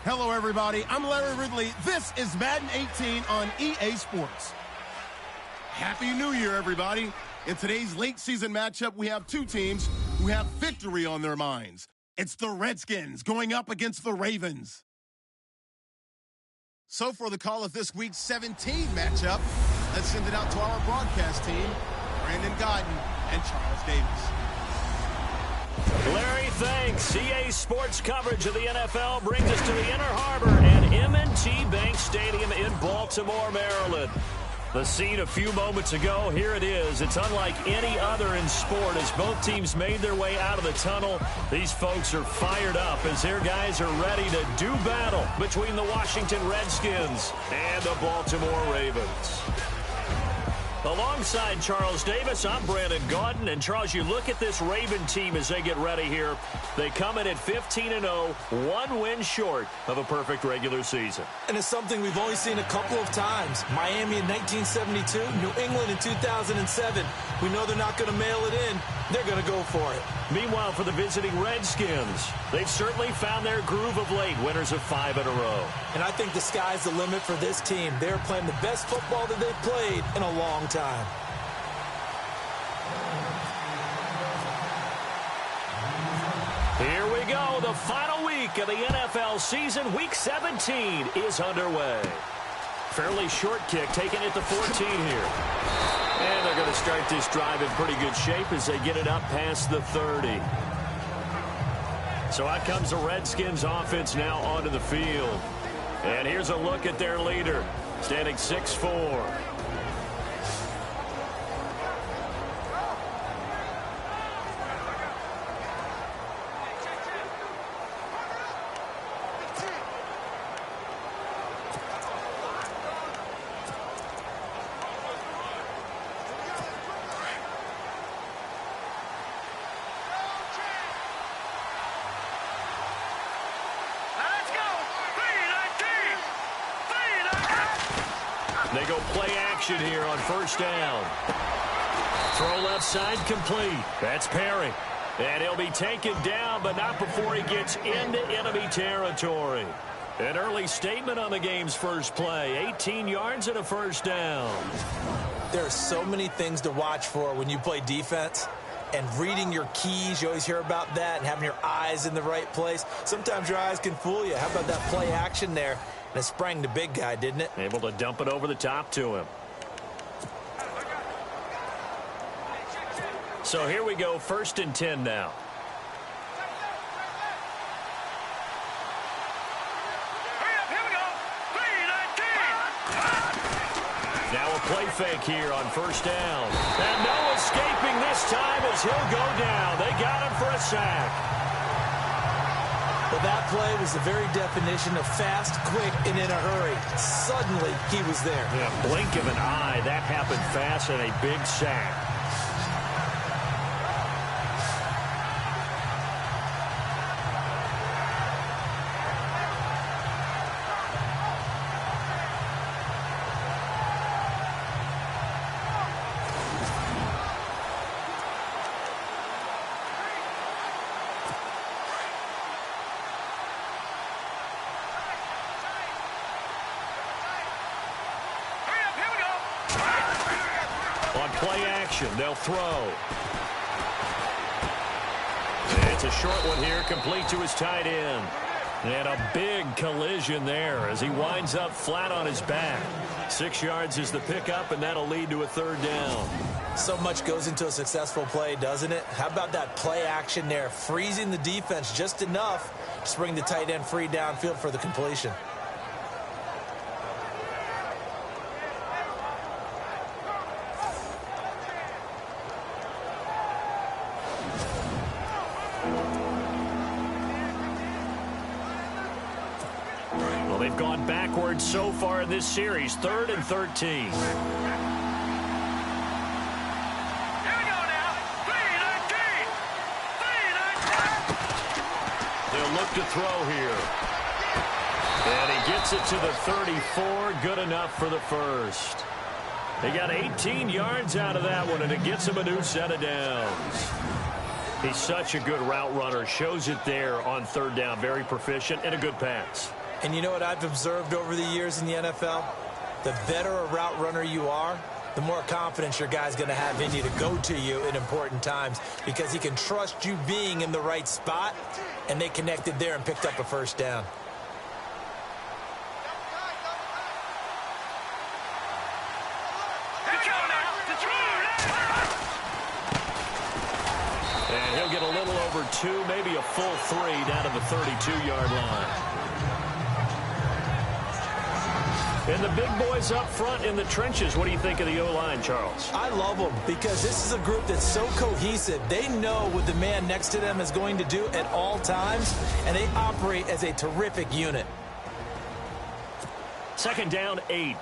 Hello, everybody. I'm Larry Ridley. This is Madden 18 on EA Sports. Happy New Year, everybody. In today's late-season matchup, we have two teams who have victory on their minds. It's the Redskins going up against the Ravens. So for the call of this week's 17 matchup, let's send it out to our broadcast team, Brandon Godden and Charles Davis. Larry, thanks. EA Sports coverage of the NFL brings us to the Inner Harbor at M&T Bank Stadium in Baltimore, Maryland. The scene a few moments ago, here it is. It's unlike any other in sport as both teams made their way out of the tunnel. These folks are fired up as their guys are ready to do battle between the Washington Redskins and the Baltimore Ravens. Alongside Charles Davis, I'm Brandon Gaudin. And, Charles, you look at this Raven team as they get ready here. They come in at 15-0, one win short of a perfect regular season. And it's something we've only seen a couple of times. Miami in 1972, New England in 2007. We know they're not going to mail it in. They're going to go for it. Meanwhile, for the visiting Redskins, they've certainly found their groove of late, winners of 5 in a row. And I think the sky's the limit for this team. They're playing the best football that they've played in a long time. Here we go. The final week of the NFL season. Week 17 is underway. Fairly short kick, taking it to 14 here. And they're going to start this drive in pretty good shape as they get it up past the 30. So out comes the Redskins offense now onto the field. And here's a look at their leader, standing 6'4". They go play action here on first down. Throw left side complete. That's Perry. And he'll be taken down, but not before he gets into enemy territory. An early statement on the game's first play. 18 yards and a first down. There are so many things to watch for when you play defense. And reading your keys, you always hear about that, and having your eyes in the right place. Sometimes your eyes can fool you. How about that play action there? And it sprang the big guy, didn't it? Able to dump it over the top to him. So here we go, 1st and 10 now. Now a play fake here on first down. And no escaping this time as he'll go down. They got him for a sack. Well, that play was the very definition of fast, quick, and in a hurry. Suddenly, he was there. Yeah, blink of an eye. That happened fast and a big sack. Play action. They'll throw. It's a short one here, complete to his tight end. And a big collision there as he winds up flat on his back. 6 yards is the pickup, and that'll lead to a 3rd down. So much goes into a successful play, doesn't it? How about that play action there? Freezing the defense just enough to bring the tight end free downfield for the completion. They've gone backwards so far in this series. 3rd and 13. Here we go now. 3-19. They'll look to throw here. And he gets it to the 34. Good enough for the first. He got 18 yards out of that one, and it gets him a new set of downs. He's such a good route runner. Shows it there on 3rd down. Very proficient and a good pass. And you know what I've observed over the years in the NFL? The better a route runner you are, the more confidence your guy's going to have in you to go to you in important times because he can trust you being in the right spot, and they connected there and picked up a first down. And he'll get a little over 2, maybe a full 3 down to the 32-yard line. And the big boys up front in the trenches. What do you think of the O-line, Charles? I love them because this is a group that's so cohesive. They know what the man next to them is going to do at all times, and they operate as a terrific unit. Second down, 8.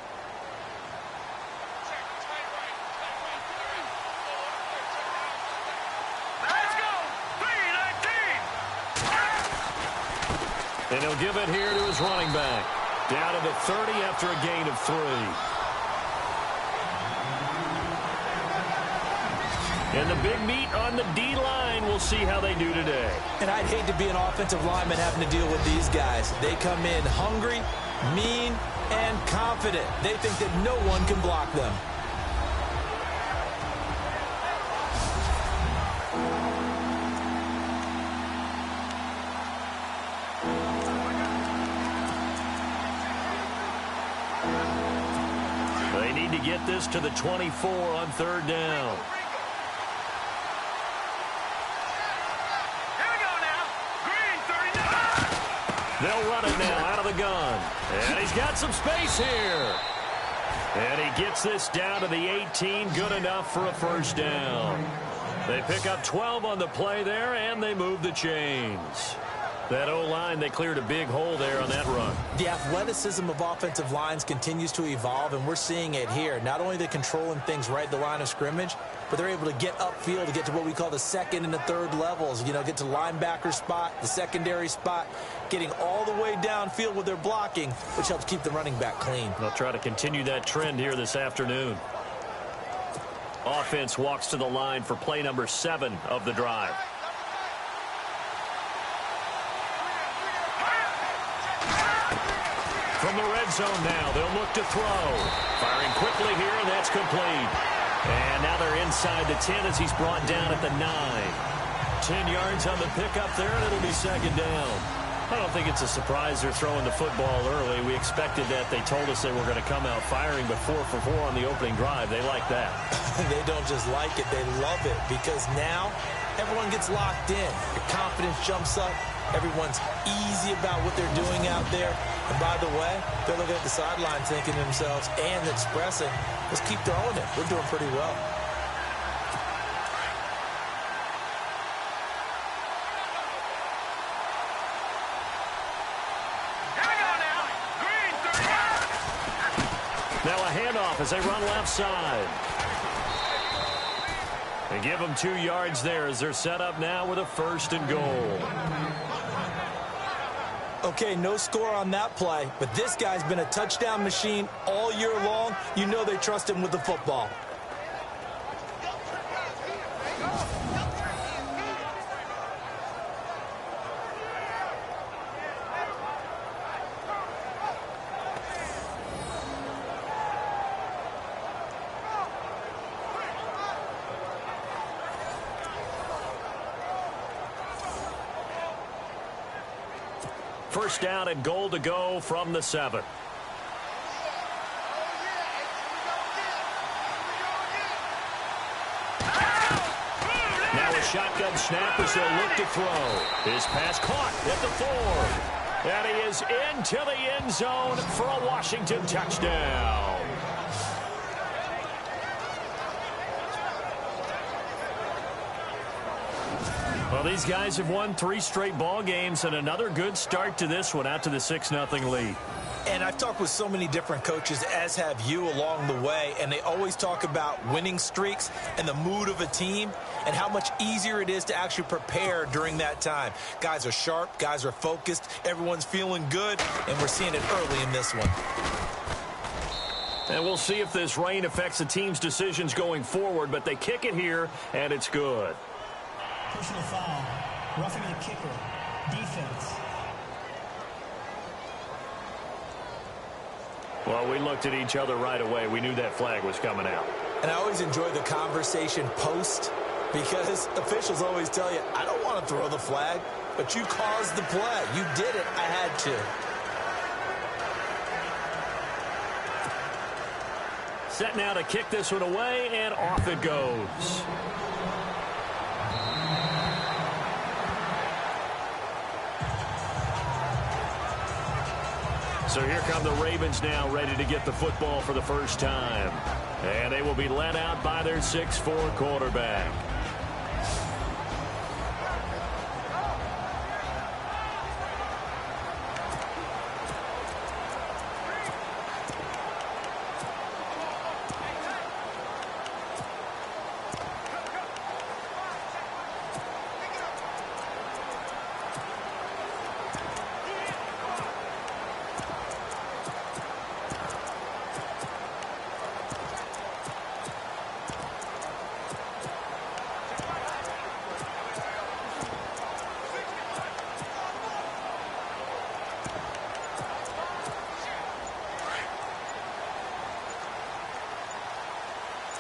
And he'll give it here to his running back. Down to the 30 after a gain of 3. And the big meat on the D-line. We'll see how they do today. And I'd hate to be an offensive lineman having to deal with these guys. They come in hungry, mean, and confident. They think that no one can block them. They need to get this to the 24 on third down. Here we go now. Green 39. They'll run it now out of the gun. And he's got some space here. And he gets this down to the 18. Good enough for a first down. They pick up 12 on the play there, and they move the chains. That O-line, they cleared a big hole there on that run. The athleticism of offensive lines continues to evolve, and we're seeing it here. Not only are they controlling things right at the line of scrimmage, but they're able to get upfield to get to what we call the second and the third levels. You know, get to linebacker spot, the secondary spot, getting all the way downfield with their blocking, which helps keep the running back clean. They'll try to continue that trend here this afternoon. Offense walks to the line for play number 7 of the drive. From the red zone now, they'll look to throw. Firing quickly here, and that's complete. And now they're inside the 10 as he's brought down at the 9. 10 yards on the pickup there, and it'll be second down. I don't think it's a surprise they're throwing the football early. We expected that. They told us they were going to come out firing, but 4 for 4 on the opening drive. They like that. They don't just like it, they love it, because now everyone gets locked in. Your confidence jumps up. Everyone's easy about what they're doing out there. And by the way, they're looking at the sideline thinking to themselves and expressing, let's keep throwing it. We're doing pretty well. Now a handoff as they run left side. They give them 2 yards there as they're set up now with a first and goal. Okay, no score on that play, but this guy's been a touchdown machine all year long. You know they trust him with the football. First down and goal to go from the 7. Now a shotgun snap as they'll look to throw. His pass caught at the 4. And he is into the end zone for a Washington touchdown. Well, these guys have won 3 straight ball games and another good start to this one out to the 6-0 lead. And I've talked with so many different coaches, as have you along the way, and they always talk about winning streaks and the mood of a team and how much easier it is to actually prepare during that time. Guys are sharp, guys are focused, everyone's feeling good, and we're seeing it early in this one. And we'll see if this rain affects the team's decisions going forward, but they kick it here, and it's good. Personal foul, roughing the kicker, defense. Well, we looked at each other right away. We knew that flag was coming out. And I always enjoy the conversation post because officials always tell you, I don't want to throw the flag, but you caused the play. You did it. I had to. Set now to kick this one away, and off it goes. So here come the Ravens now, ready to get the football for the first time. And they will be led out by their 6'4" quarterback.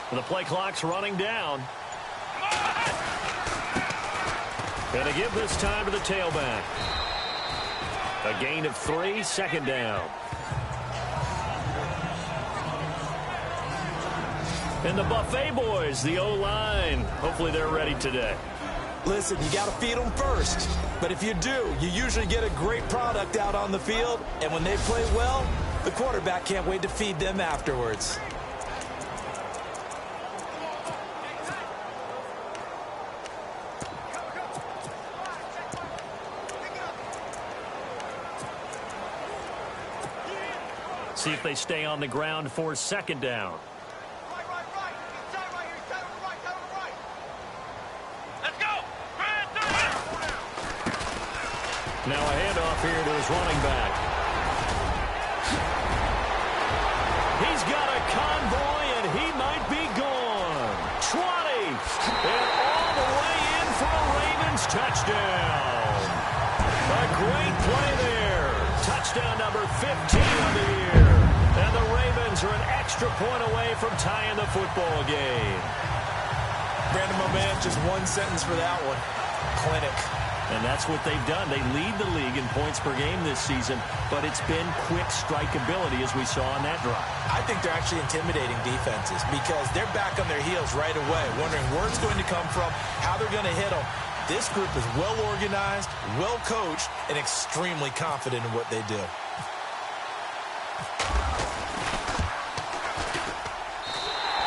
The play clock's running down. Gonna give this time to the tailback. A gain of 3, second down. And the Buffet boys, the O-line. Hopefully they're ready today. Listen, you got to feed them first. But if you do, you usually get a great product out on the field. And when they play well, the quarterback can't wait to feed them afterwards. See if they stay on the ground for second down. Let's go. Now a handoff here to his running back. He's got a convoy, and he might be gone. 20. And all the way in for a Ravens touchdown. A great play there. Touchdown number 15 on the year. And the Ravens are an extra point away from tying the football game. Brandon, my man, just one sentence for that one. Clinic. And that's what they've done. They lead the league in points per game this season, but it's been quick strikeability as we saw on that drive. I think they're actually intimidating defenses because they're back on their heels right away, wondering where it's going to come from, how they're going to hit them. This group is well organized, well coached, and extremely confident in what they do.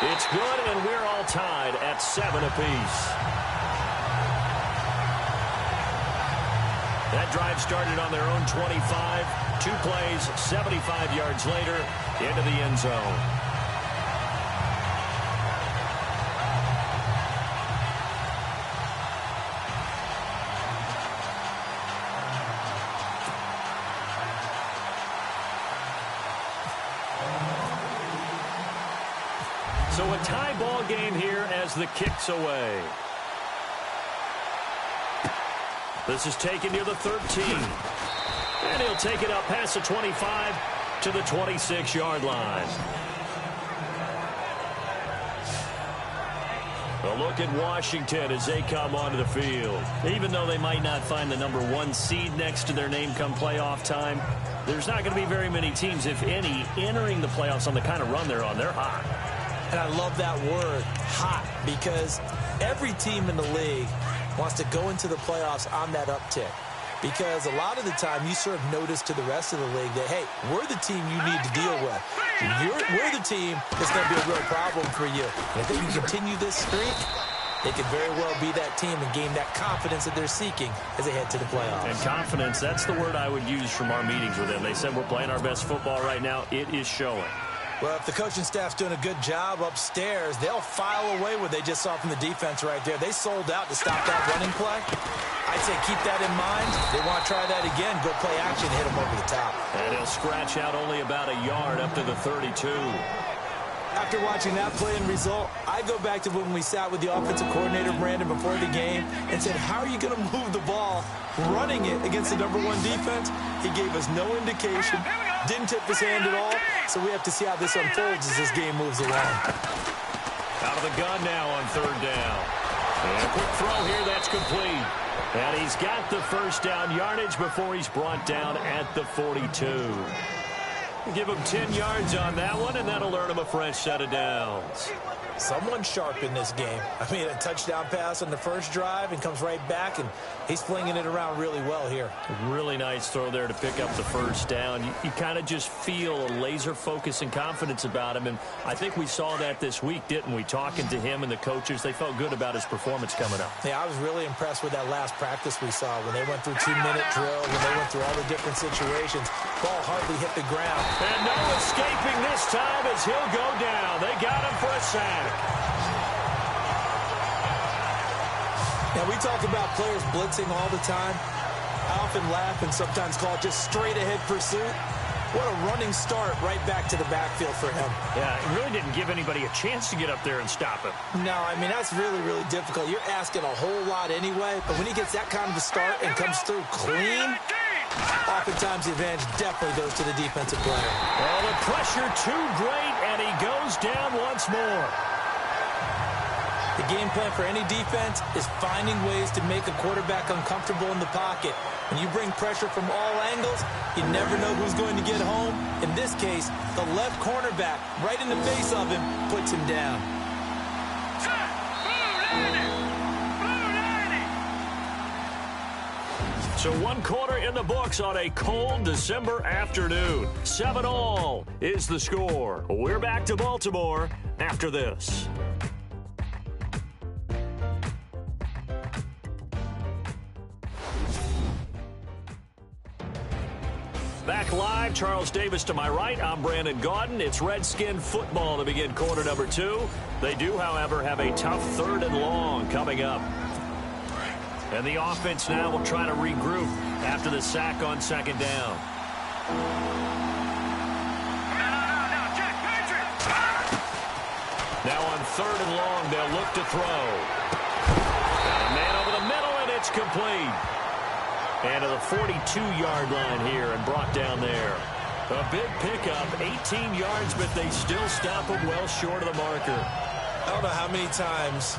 It's good, and we're all tied at 7 apiece. That drive started on their own 25. 2 plays, 75 yards later, into the end zone. So a tie ball game here as the kick's away. This is taken near the 13. And he'll take it up past the 25 to the 26-yard line. A look at Washington as they come onto the field. Even though they might not find the number 1 seed next to their name come playoff time, there's not going to be very many teams, if any, entering the playoffs on the kind of run they're on. They're hot. And I love that word, hot, because every team in the league wants to go into the playoffs on that uptick. Because a lot of the time you serve notice to the rest of the league that, hey, we're the team you need to deal with. We're the team that's going to be a real problem for you. And if they can continue this streak, they could very well be that team and gain that confidence that they're seeking as they head to the playoffs. And confidence, that's the word I would use from our meetings with them. They said we're playing our best football right now. It is showing. Well, if the coaching staff's doing a good job upstairs, they'll file away what they just saw from the defense right there. They sold out to stop that running play. I'd say keep that in mind. They want to try that again. Go play action, hit them over the top. And he'll scratch out only about a yard up to the 32. After watching that play and result, I go back to when we sat with the offensive coordinator, Brandon, before the game and said, how are you going to move the ball running it against the number 1 defense? He gave us no indication. Didn't tip his hand at all, so we have to see how this unfolds as this game moves along. Out of the gun now on third down. And a quick throw here, that's complete. And he's got the first down yardage before he's brought down at the 42. Give him 10 yards on that one, and that'll earn him a fresh set of downs. Someone sharp in this game. I mean, a touchdown pass on the first drive and comes right back, and he's flinging it around really well here. Really nice throw there to pick up the first down. You kind of just feel a laser focus and confidence about him, and I think we saw that this week, didn't we? Talking to him and the coaches, they felt good about his performance coming up. Yeah, I was really impressed with that last practice we saw when they went through 2-minute drills, when they went through all the different situations. Ball hardly hit the ground. And no escaping this time as he'll go down. They got him for a sack. Now, we talk about players blitzing all the time. I often laugh and sometimes call it just straight-ahead pursuit. What a running start right back to the backfield for him. Yeah, it really didn't give anybody a chance to get up there and stop him. No, I mean, that's really, really difficult. You're asking a whole lot anyway, but when he gets that kind of a start and comes through clean, oftentimes the advantage definitely goes to the defensive player. Well, the pressure too great, and he goes down once more. The game plan for any defense is finding ways to make a quarterback uncomfortable in the pocket. When you bring pressure from all angles, you never know who's going to get home. In this case, the left cornerback, right in the face of him, puts him down. So 1 quarter in the books on a cold December afternoon. 7-all is the score. We're back to Baltimore after this. Back live, Charles Davis to my right. I'm Brandon Gaudin. It's Redskin football to begin quarter number 2. They do, however, have a tough 3rd and long coming up. And the offense now will try to regroup after the sack on 2nd down. Now on 3rd and long, they'll look to throw. Got a man over the middle, and it's complete. And to the 42-yard line here and brought down there. A big pickup, 18 yards, but they still stop him well short of the marker. I don't know how many times,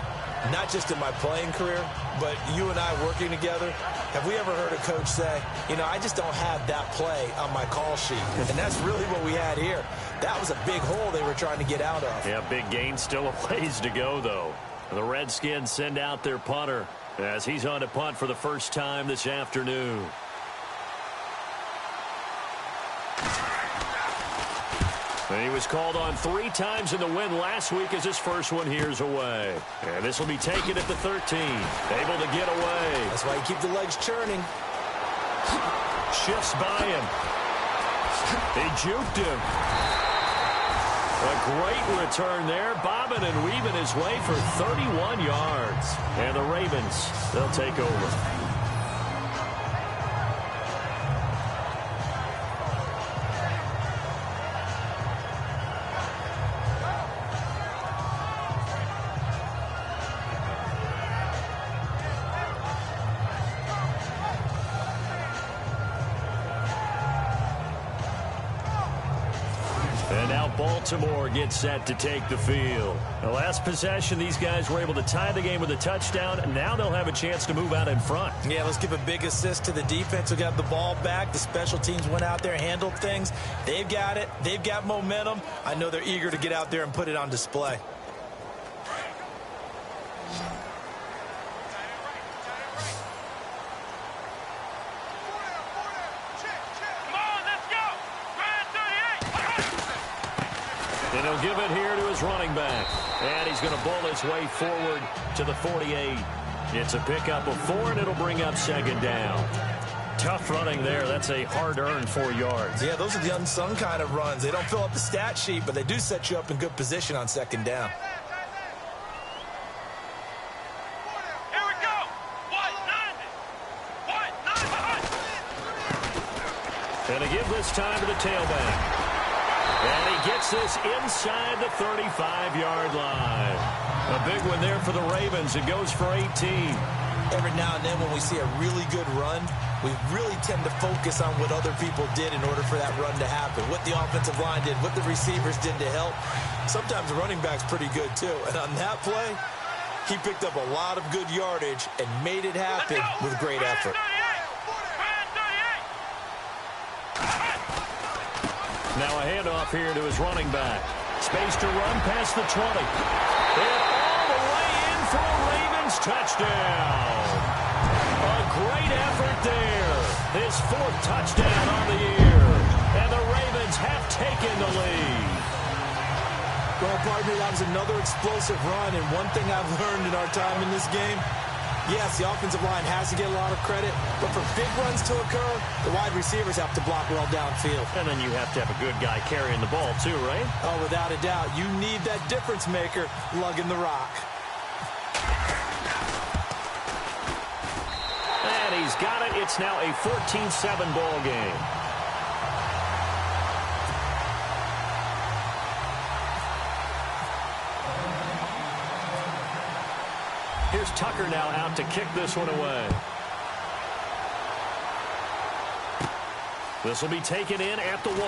not just in my playing career, but you and I working together, have we ever heard a coach say, you know, I just don't have that play on my call sheet. And that's really what we had here. That was a big hole they were trying to get out of. Yeah, big gain, still a ways to go, though. The Redskins send out their punter as he's on to punt for the first time this afternoon. And he was called on 3 times in the win last week as his first one here's away. And this will be taken at the 13. Able to get away. That's why you keep the legs churning. Shifts by him. They juked him. A great return there, bobbing and weaving his way for 31 yards. And the Ravens, they'll take over. And now Baltimore gets set to take the field. The last possession, these guys were able to tie the game with a touchdown. Now they'll have a chance to move out in front. Yeah, let's give a big assist to the defense who got the ball back. The special teams went out there, handled things. They've got it. They've got momentum. I know they're eager to get out there and put it on display. And he'll give it here to his running back. And he's going to bowl his way forward to the 48. It's a pickup of 4, and it'll bring up 2nd down. Tough running there. That's a hard-earned 4 yards. Yeah, those are the unsung kind of runs. They don't fill up the stat sheet, but they do set you up in good position on 2nd down. Here we go. 190. And to give this time to the tailback. And he gets this inside the 35-yard line. A big one there for the Ravens. It goes for 18. Every now and then when we see a really good run, we really tend to focus on what other people did in order for that run to happen. What the offensive line did, what the receivers did to help. Sometimes the running back's pretty good too. And on that play, he picked up a lot of good yardage and made it happen with great effort. Now a handoff here to his running back. Space to run past the 20. And all the way in for a Ravens touchdown. A great effort there. His 4th touchdown on the year. And the Ravens have taken the lead. Well, partner, that was another explosive run. And one thing I've learned in our time in this game, yes, the offensive line has to get a lot of credit, but for big runs to occur, the wide receivers have to block well downfield. And then you have to have a good guy carrying the ball too, right? Oh, without a doubt. You need that difference maker lugging the rock. And he's got it. It's now a 14-7 ball game. Here's Tucker now out to kick this one away. This will be taken in at the 1.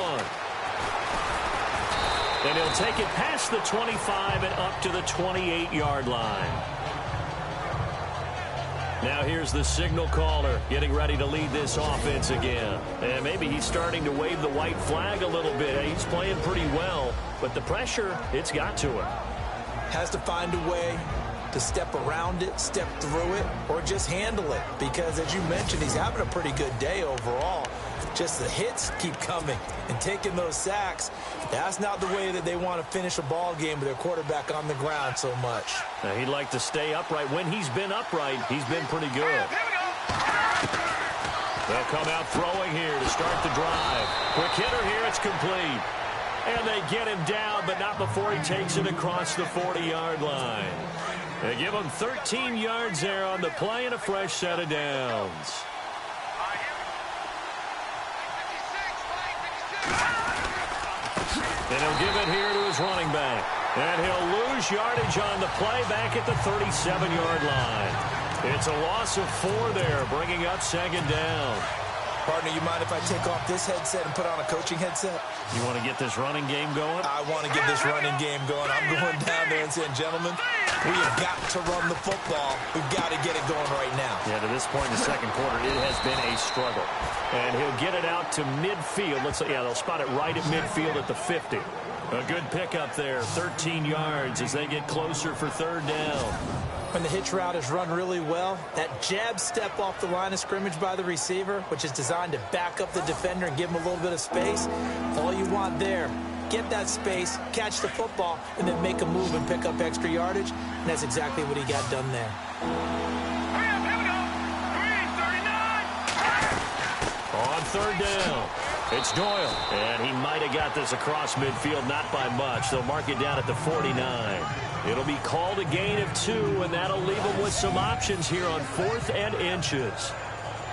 And he'll take it past the 25 and up to the 28-yard line. Now here's the signal caller getting ready to lead this offense again. And maybe he's starting to wave the white flag a little bit. He's playing pretty well, but the pressure, it's got to him. Has to find a way to step around it, step through it, or just handle it. Because, as you mentioned, he's having a pretty good day overall. Just the hits keep coming and taking those sacks. That's not the way that they want to finish a ball game with their quarterback on the ground so much. Now, he'd like to stay upright. When he's been upright, he's been pretty good. They'll come out throwing here to start the drive. Quick hitter here, it's complete. And they get him down, but not before he takes it across the 40-yard line. They give him 13 yards there on the play and a fresh set of downs. And he'll give it here to his running back. And he'll lose yardage on the play back at the 37-yard line. It's a loss of 4 there, bringing up 2nd down. Partner, you mind if I take off this headset and put on a coaching headset? You want to get this running game going? I want to get this running game going. I'm going down there and saying, gentlemen, we have got to run the football. We've got to get it going right now. Yeah, to this point in the second quarter, it has been a struggle. And he'll get it out to midfield. They'll spot it right at midfield at the 50. A good pickup there, 13 yards as they get closer for 3rd down. When the hitch route is run really well, that jab step off the line of scrimmage by the receiver, which is designed to back up the defender and give him a little bit of space, all you want there, get that space, catch the football, and then make a move and pick up extra yardage, and that's exactly what he got done there. On 3rd down, it's Doyle, and he might have got this across midfield, not by much. They'll mark it down at the 49. It'll be called a gain of 2, and that'll leave them with some options here on 4th and inches.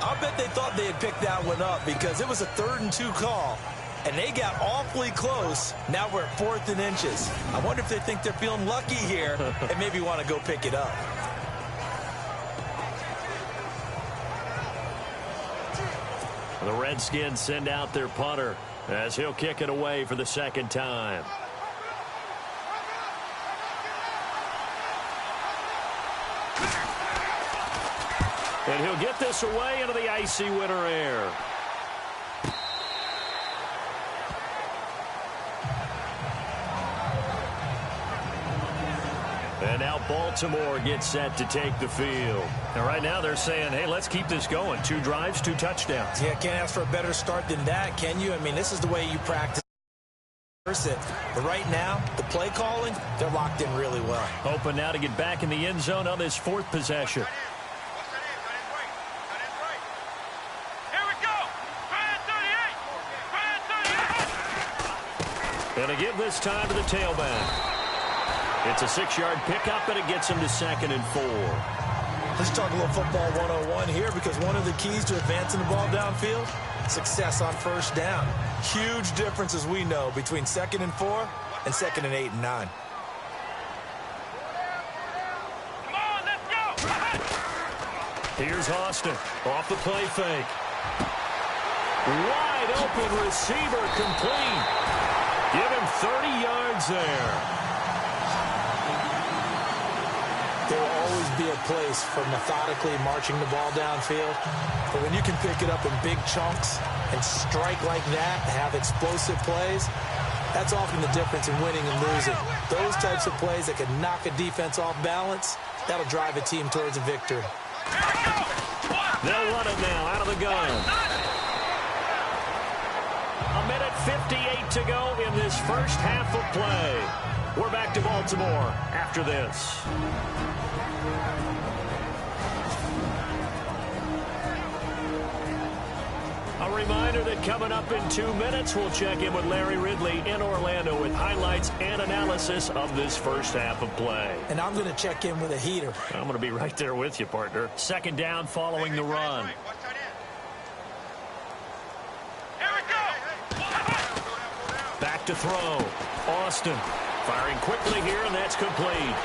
I'll bet they thought they had picked that one up because it was a 3rd and 2 call, and they got awfully close. Now we're at 4th and inches. I wonder if they think they're feeling lucky here and maybe want to go pick it up. The Redskins send out their punter as he'll kick it away for the 2nd time. And he'll get this away into the icy winter air. And now Baltimore gets set to take the field. And right now they're saying, hey, let's keep this going. 2 drives, 2 touchdowns. Yeah, can't ask for a better start than that, can you? I mean, this is the way you practice it. But right now, the play calling, they're locked in really well. Hoping now to get back in the end zone on this 4th possession. And they give this time to the tailback. It's a 6-yard pickup, and it gets him to 2nd and 4. Let's talk a little football 101 here, because one of the keys to advancing the ball downfield, success on 1st down. Huge difference, as we know, between 2nd and 4 and 2nd and 8 and 9. Here's Austin off the play fake. Wide open receiver, complete. Give him 30 yards there. There will always be a place for methodically marching the ball downfield. But when you can pick it up in big chunks and strike like that, have explosive plays, that's often the difference in winning and losing. Those types of plays that can knock a defense off balance, that'll drive a team towards a victory. They'll run it now out of the gun. A minute 58 to go in this first half of play. We're back to Baltimore after this. A reminder that coming up in 2 minutes, we'll check in with Larry Ridley in Orlando with highlights and analysis of this first half of play. And I'm going to check in with a heater. I'm going to be right there with you, partner. Second down following the run. Back to throw. Austin firing quickly here, and that's complete.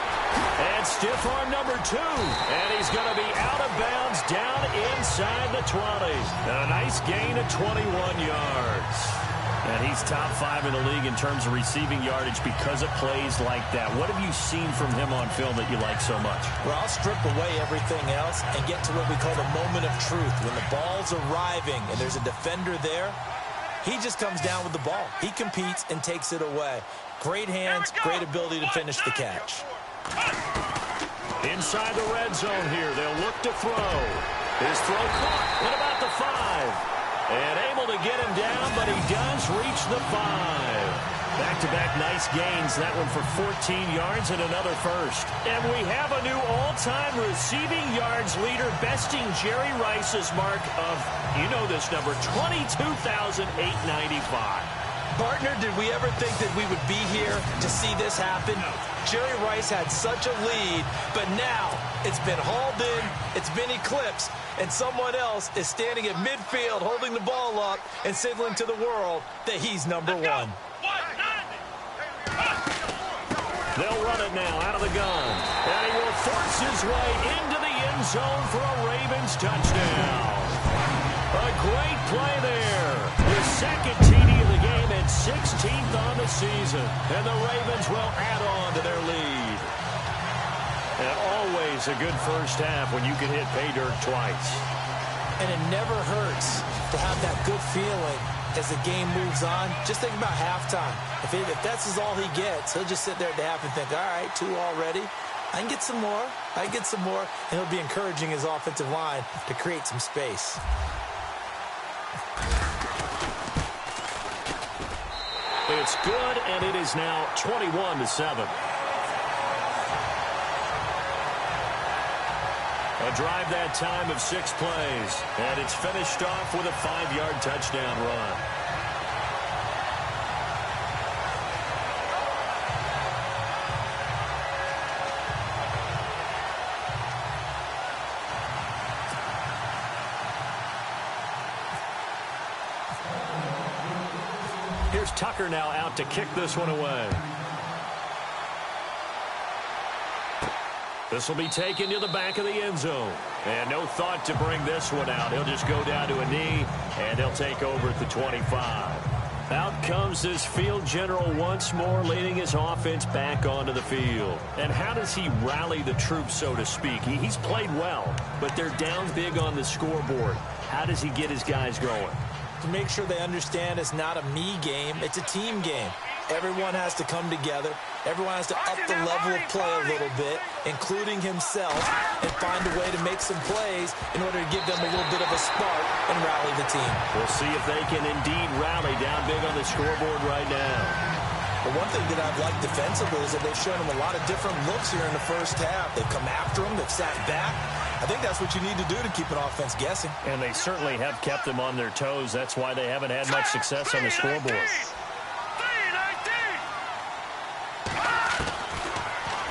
And stiff arm number 2. And he's going to be out of bounds down inside the 20. And a nice gain of 21 yards. And he's top 5 in the league in terms of receiving yardage because of plays like that. What have you seen from him on film that you like so much? Well, I'll strip away everything else and get to what we call the moment of truth. When the ball's arriving and there's a defender there, he just comes down with the ball. He competes and takes it away. Great hands, great ability to finish the catch. Inside the red zone here, they'll look to throw. His throw caught at about the 5. And able to get him down, but he does reach the 5. Back-to-back nice gains. That one for 14 yards and another first. And we have a new all-time receiving yards leader, besting Jerry Rice's mark of, you know this number, 22,895. Partner, did we ever think that we would be here to see this happen? Jerry Rice had such a lead, but now it's been hauled in, it's been eclipsed, and someone else is standing at midfield holding the ball up and signaling to the world that he's number 1. They'll run it now out of the gun. And he will force his way into the end zone for a Ravens touchdown. A great play there. The second TD of the game and 16th on the season. And the Ravens will add on to their lead. And always a good first half when you can hit pay dirt twice. And it never hurts to have that good feeling as the game moves on. Just think about halftime. If that's all he gets, he'll just sit there at the half and think, all right, 2 already. I can get some more. I can get some more. And he'll be encouraging his offensive line to create some space. It's good, and it is now 21-7. A drive that time of 6 plays, and it's finished off with a 5-yard touchdown run. Here's Tucker now out to kick this one away. This will be taken to the back of the end zone. And no thought to bring this one out. He'll just go down to a knee, and he'll take over at the 25. Out comes this field general once more, leading his offense back onto the field. And how does he rally the troops, so to speak? He's played well, but they're down big on the scoreboard. How does he get his guys going? To make sure they understand it's not a me game, it's a team game. Everyone has to come together. Everyone has to up the level of play a little bit, including himself, and find a way to make some plays in order to give them a little bit of a spark and rally the team. We'll see if they can indeed rally down big on the scoreboard right now. But one thing that I've liked defensively is that they've shown him a lot of different looks here in the first half. They've come after him. They've sat back. I think that's what you need to do to keep an offense guessing. And they certainly have kept them on their toes. That's why they haven't had much success on the scoreboard.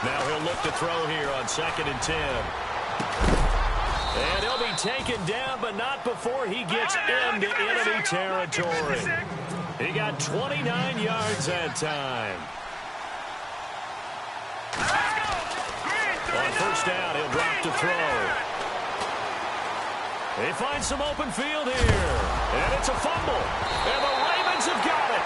Now he'll look to throw here on 2nd and 10. And he'll be taken down, but not before he gets into enemy territory. He got 29 yards that time. On first down. He'll drop to throw. They find some open field here. And it's a fumble. And the Ravens have got it.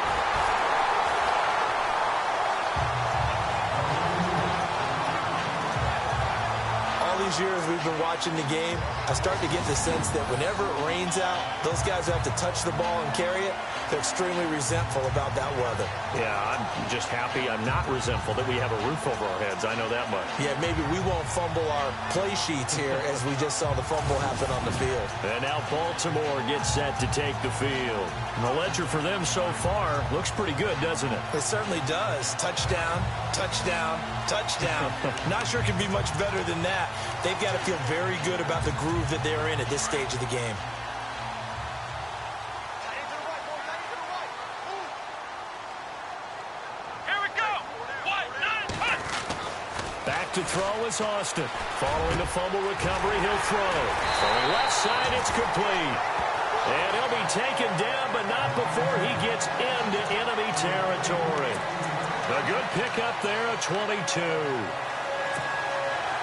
All these years we've been watching the game, I start to get the sense that whenever it rains out, those guys who have to touch the ball and carry it, they're extremely resentful about that weather. Yeah, I'm just happy I'm not resentful that we have a roof over our heads. I know that much. Yeah, maybe we won't fumble our play sheets here as we just saw the fumble happen on the field. And now Baltimore gets set to take the field. And the ledger for them so far looks pretty good, doesn't it? It certainly does. Touchdown, touchdown, touchdown. Not sure it can be much better than that. They've got to feel very good about the groove that they're in at this stage of the game. Back to throw is Austin. Following the fumble recovery, he'll throw. Throwing left side, it's complete. And he'll be taken down, but not before he gets into enemy territory. A good pickup there, a 22.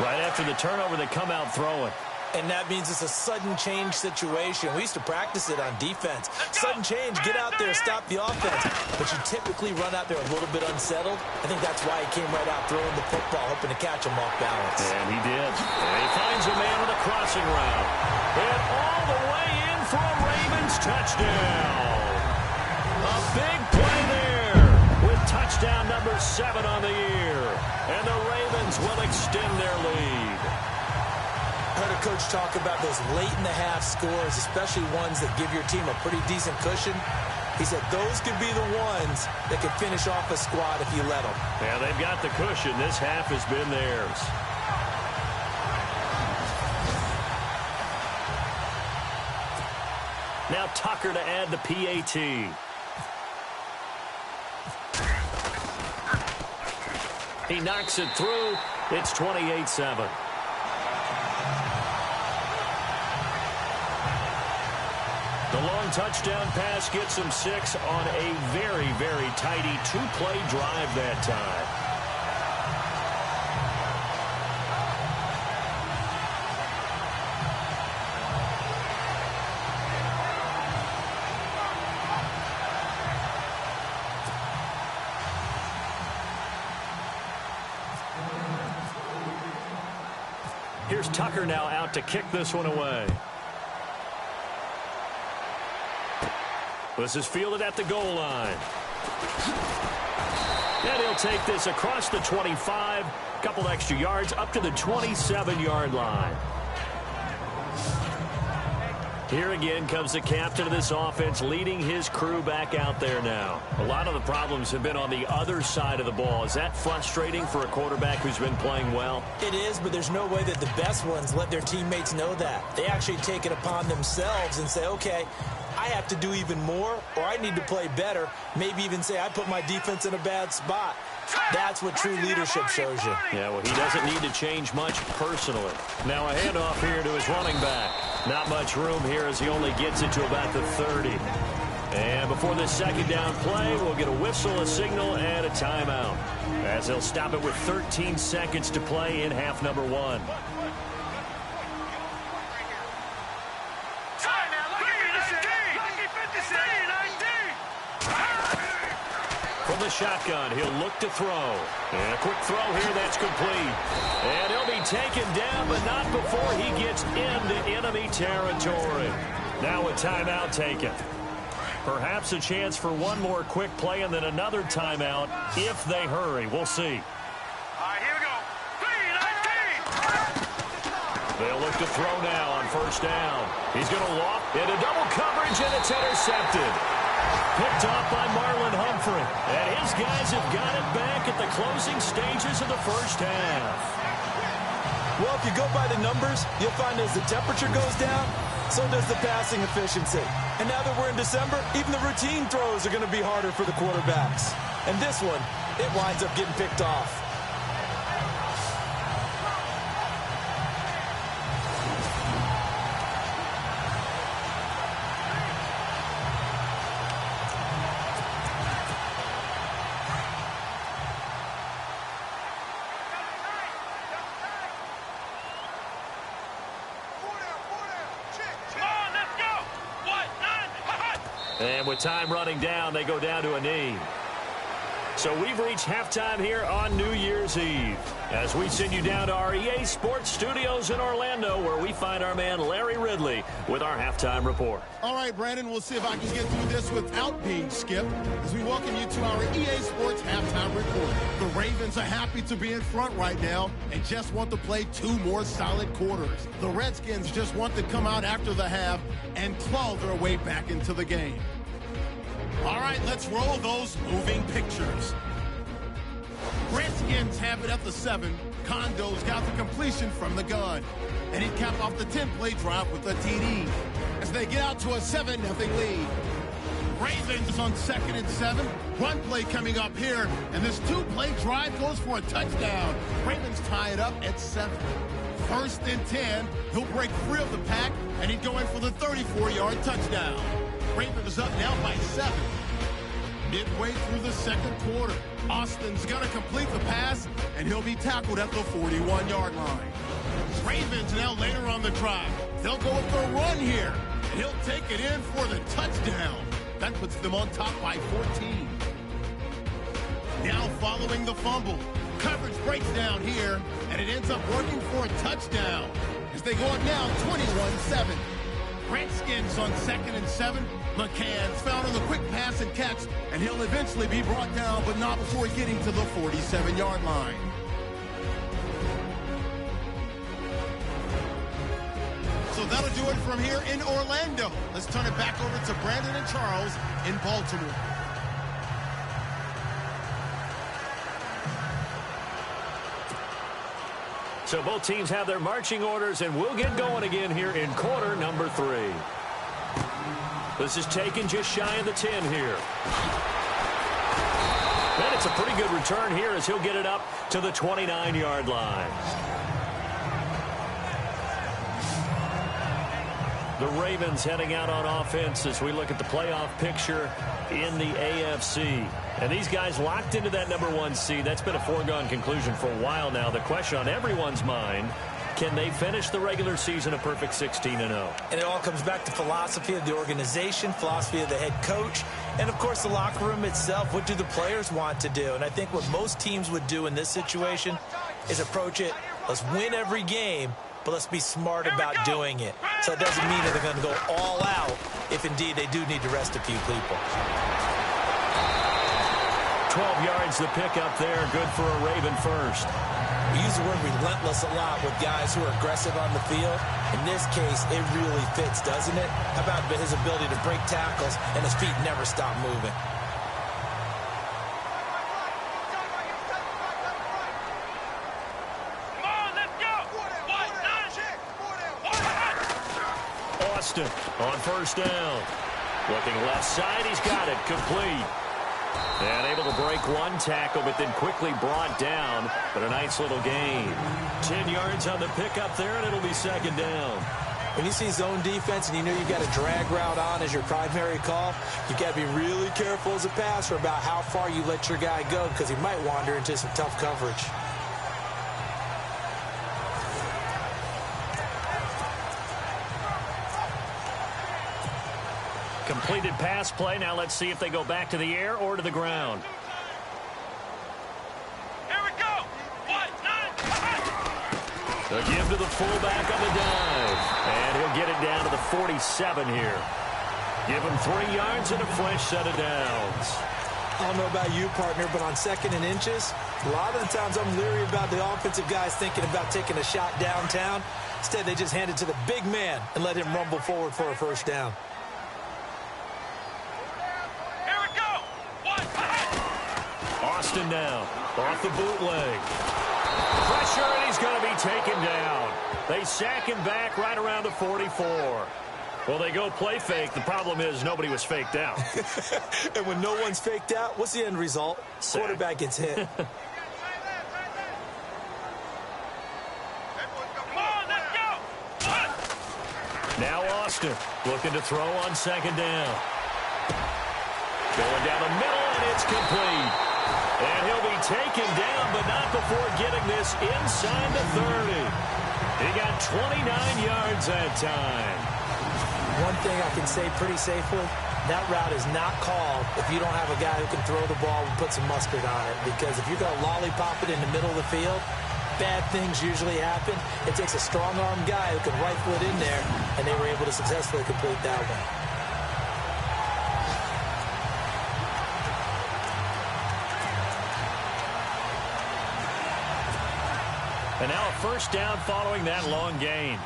Right after the turnover, they come out throwing. And that means it's a sudden change situation. We used to practice it on defense. Sudden change, get out there, stop the offense. But you typically run out there a little bit unsettled. I think that's why he came right out throwing the football, hoping to catch him off balance. And he did. And he finds a man on the crossing route. And all the way in for a Ravens touchdown. A big play there with touchdown number 7 on the year. And the Ravens will extend their lead. I heard a coach talk about those late-in-the-half scores, especially ones that give your team a pretty decent cushion. He said those could be the ones that could finish off a squad if you let them. Yeah, they've got the cushion. This half has been theirs. Now Tucker to add the PAT. He knocks it through. It's 28-7. The long touchdown pass gets him 6 on a very, very tidy 2-play drive that time. Here's Tucker now out to kick this one away. This is fielded at the goal line. And he'll take this across the 25, a couple extra yards, up to the 27-yard line. Here again comes the captain of this offense, leading his crew back out there now. A lot of the problems have been on the other side of the ball. Is that frustrating for a quarterback who's been playing well? It is, but there's no way that the best ones let their teammates know that. They actually take it upon themselves and say, okay, I have to do even more, or I need to play better. Maybe even say I put my defense in a bad spot. That's what true leadership shows you. Yeah, well, he doesn't need to change much personally. Now a handoff here to his running back. Not much room here as he only gets it to about the 30. And before this second down play, we'll get a whistle, a signal, and a timeout. As they'll stop it with 13 seconds to play in half number 1. From the shotgun, he'll look to throw. And a quick throw here, that's complete. And he'll be taken down, but not before he gets into enemy territory. Now a timeout taken. Perhaps a chance for one more quick play and then another timeout if they hurry. We'll see. All right, here we go. 3-19. They'll look to throw now on first down. He's going to walk into double coverage, and it's intercepted. Picked off by Marlon Humphrey. And his guys have got it back at the closing stages of the first half. Well, if you go by the numbers, you'll find as the temperature goes down, so does the passing efficiency. And now that we're in December, even the routine throws are going to be harder for the quarterbacks. And this one, it winds up getting picked off. And with time running down, they go down to a knee. So we've reached halftime here on New Year's Eve as we send you down to our EA Sports Studios in Orlando, where we find our man Larry Ridley with our halftime report. All right, Brandon, we'll see if I can get through this without being skipped as we welcome you to our EA Sports halftime report. The Ravens are happy to be in front right now and just want to play 2 more solid quarters. The Redskins just want to come out after the half and claw their way back into the game. All right, let's roll those moving pictures. Redskins have it at the 7. Condo's got the completion from the gun. And he capped off the 10-play drive with a TD as they get out to a 7-0 lead. Ravens on 2nd and 7. One play coming up here, and this 2-play drive goes for a touchdown. Ravens tie it up at 7. 1st and 10. He'll break free of the pack, and he'd go in for the 34-yard touchdown. Ravens up now by 7. Midway through the 2nd quarter, Austin's going to complete the pass, and he'll be tackled at the 41-yard line. Ravens now later on the drive. They'll go with the run here, and he'll take it in for the touchdown. That puts them on top by 14. Now following the fumble, coverage breaks down here, and it ends up working for a touchdown as they go up now 21-7. Redskins on 2nd and 7. McCann's found on the quick pass and catch, and he'll eventually be brought down, but not before getting to the 47-yard line. So that'll do it from here in Orlando. Let's turn it back over to Brandon and Charles in Baltimore. So both teams have their marching orders, and we'll get going again here in quarter number 3. This is taken just shy of the 10 here. And it's a pretty good return here as he'll get it up to the 29-yard line. The Ravens heading out on offense as we look at the playoff picture in the AFC. And these guys locked into that number 1 seed. That's been a foregone conclusion for a while now. The question on everyone's mind, can they finish the regular season a perfect 16-0? And it all comes back to philosophy of the organization, philosophy of the head coach, and, of course, the locker room itself. What do the players want to do? And I think what most teams would do in this situation is approach it, let's win every game, but let's be smart about doing it. So it doesn't mean that they're going to go all out if, indeed, they do need to rest a few people. 12 yards the pick up there. Good for a Raven first. We use the word relentless a lot with guys who are aggressive on the field. In this case, it really fits, doesn't it? How about his ability to break tackles and his feet never stop moving? Austin on first down. Looking left side, he's got it. Complete. And able to break one tackle, but then quickly brought down. But a nice little gain. 10 yards on the pickup there, and it'll be 2nd down. When you see zone defense and you know you've got a drag route on as your primary call, you've got to be really careful as a passer about how far you let your guy go because he might wander into some tough coverage. Completed pass play. Now let's see if they go back to the air or to the ground. Here we go. The give to the fullback on the dive. And he'll get it down to the 47 here. Give him 3 yards and a fresh set of downs. I don't know about you, partner, but on 2nd and inches, a lot of the times I'm leery about the offensive guys thinking about taking a shot downtown. Instead, they just hand it to the big man and let him rumble forward for a first down. Austin now, off the bootleg. Pressure, and he's going to be taken down. They sack him back right around the 44. Well, they go play fake. The problem is nobody was faked out. And when no one's faked out, what's the end result? Sack. Quarterback gets hit. Now Austin looking to throw on 2nd down. Going down the middle, and it's complete. And he'll be taken down, but not before getting this inside the 30. He got 29 yards that time. One thing I can say pretty safely, that route is not called if you don't have a guy who can throw the ball and put some mustard on it. Because if you're going to lollipop it in the middle of the field, bad things usually happen. It takes a strong-arm guy who can rifle it in there, and they were able to successfully complete that one. And now a first down following that long gain.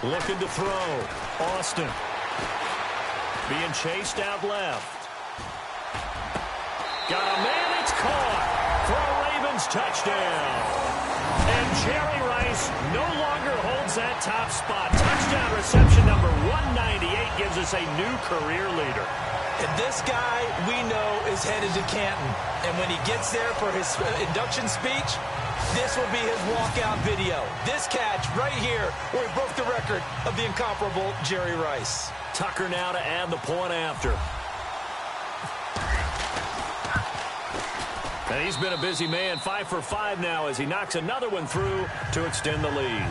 Looking to throw. Austin. Being chased out left. Got a man. It's caught for a Ravens touchdown. And Jerry Rice no longer holds that top spot. Touchdown reception number 198 gives us a new career leader. And this guy, we know, is headed to Canton. And when he gets there for his induction speech, this will be his walkout video. This catch right here where he broke the record of the incomparable Jerry Rice. Tucker now to add the point after. And he's been a busy man, 5 for 5 now as he knocks another one through to extend the lead.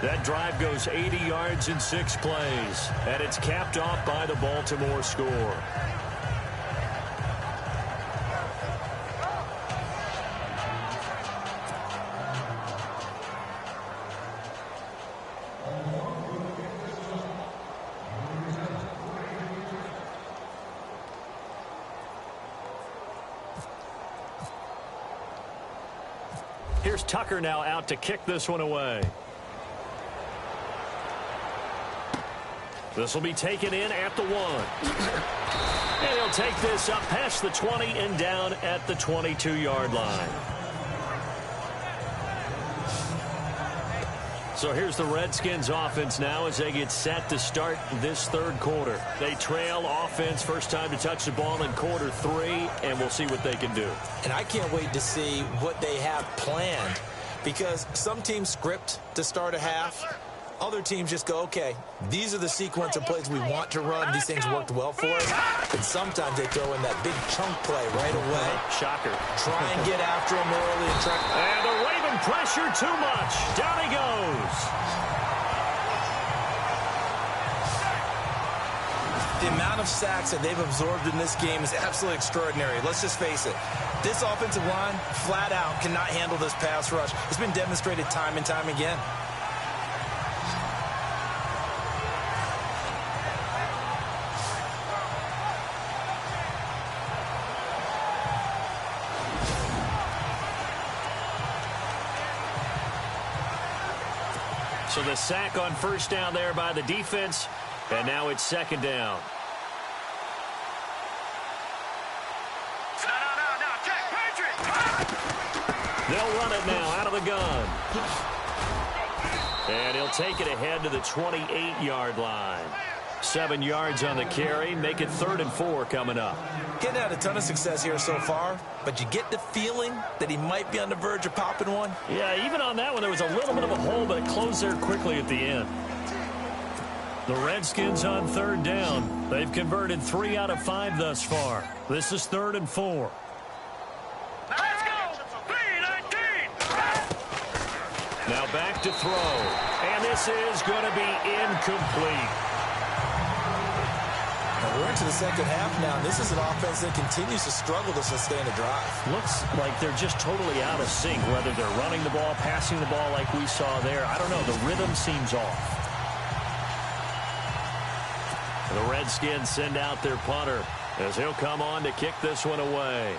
That drive goes 80 yards in 6 plays, and it's capped off by the Baltimore score. Here's Tucker now out to kick this one away. This will be taken in at the 1. And he'll take this up past the 20 and down at the 22-yard line. So here's the Redskins offense now as they get set to start this third quarter. They trail offense, first time to touch the ball in quarter 3, and we'll see what they can do. And I can't wait to see what they have planned, because some teams script to start a half. Other teams just go, okay, these are the sequence of plays we want to run. These things worked well for us. And sometimes they throw in that big chunk play right away. Shocker. Try and get after him early. And the Raven pressure too much. Down he goes. The amount of sacks that they've absorbed in this game is absolutely extraordinary. Let's just face it. This offensive line, flat out, cannot handle this pass rush. It's been demonstrated time and time again. So the sack on first down there by the defense, and now it's second down. They'll run it now out of the gun. And he'll take it ahead to the 28-yard line. 7 yards on the carry, make it 3rd and 4 coming up. Getting had a ton of success here so far, but you get the feeling that he might be on the verge of popping one. Yeah, even on that one, there was a little bit of a hole, but it closed there quickly at the end. The Redskins on 3rd down. They've converted 3 out of 5 thus far. This is 3rd and 4. Let's go! B-19! Now back to throw. And this is going to be incomplete. We're into the second half now, and this is an offense that continues to struggle to sustain a drive. Looks like they're just totally out of sync, whether they're running the ball, passing the ball like we saw there. I don't know. The rhythm seems off. The Redskins send out their punter as he'll come on to kick this one away.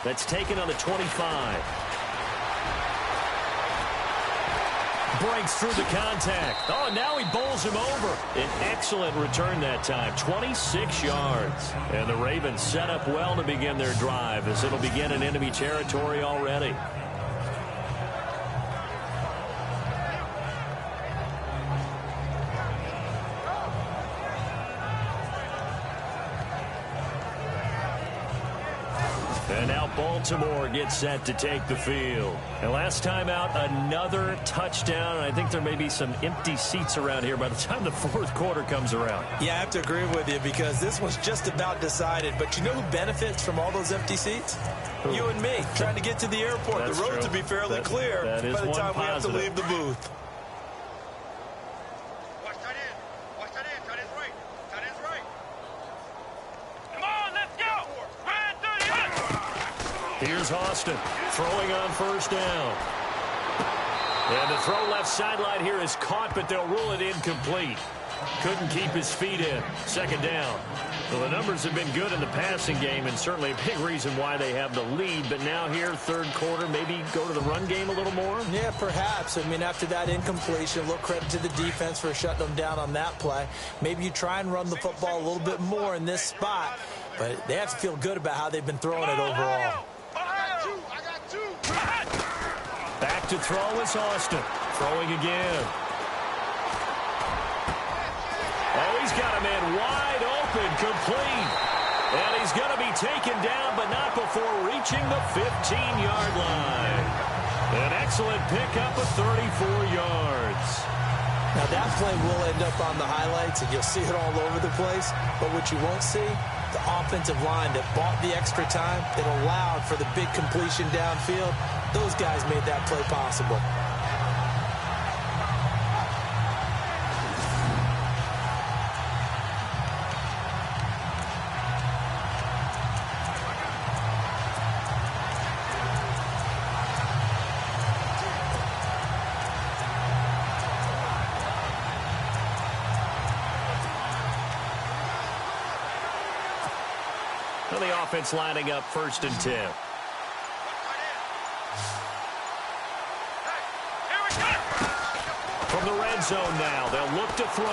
That's taken on the 25. Breaks through the contact. Oh, now he bowls him over. An excellent return that time. 26 yards. And the Ravens set up well to begin their drive as it'll begin in enemy territory already. And now Baltimore gets set to take the field. And last time out, another touchdown. I think there may be some empty seats around here by the time the fourth quarter comes around. Yeah, I have to agree with you because this one's just about decided. But you know who benefits from all those empty seats? You and me, trying to get to the airport. That's the road true. to be fairly clear by the time we have to leave the booth. Watch that in. Watch that in. Tight end's right. Tight end's right. Come on, let's go. Run through the Here's Austin throwing on first down. And the throw left sideline here is caught, but they'll rule it incomplete. Couldn't keep his feet in. Second down. Well, the numbers have been good in the passing game, and certainly a big reason why they have the lead. But now here, third quarter, maybe go to the run game a little more? Yeah, perhaps. I mean, after that incompletion, a little credit to the defense for shutting them down on that play. Maybe you try and run the football a little bit more in this spot. But they have to feel good about how they've been throwing it overall. I got two. Back to throw is Austin. Throwing again. Oh, he's got a man wide open, complete. And he's going to be taken down, but not before reaching the 15-yard line. An excellent pickup of 34 yards. Now, that play will end up on the highlights, and you'll see it all over the place. But what you won't see, the offensive line that bought the extra time, it allowed for the big completion downfield. Those guys made that play possible. The offense lining up 1st and 10. From the red zone now, they'll look to throw.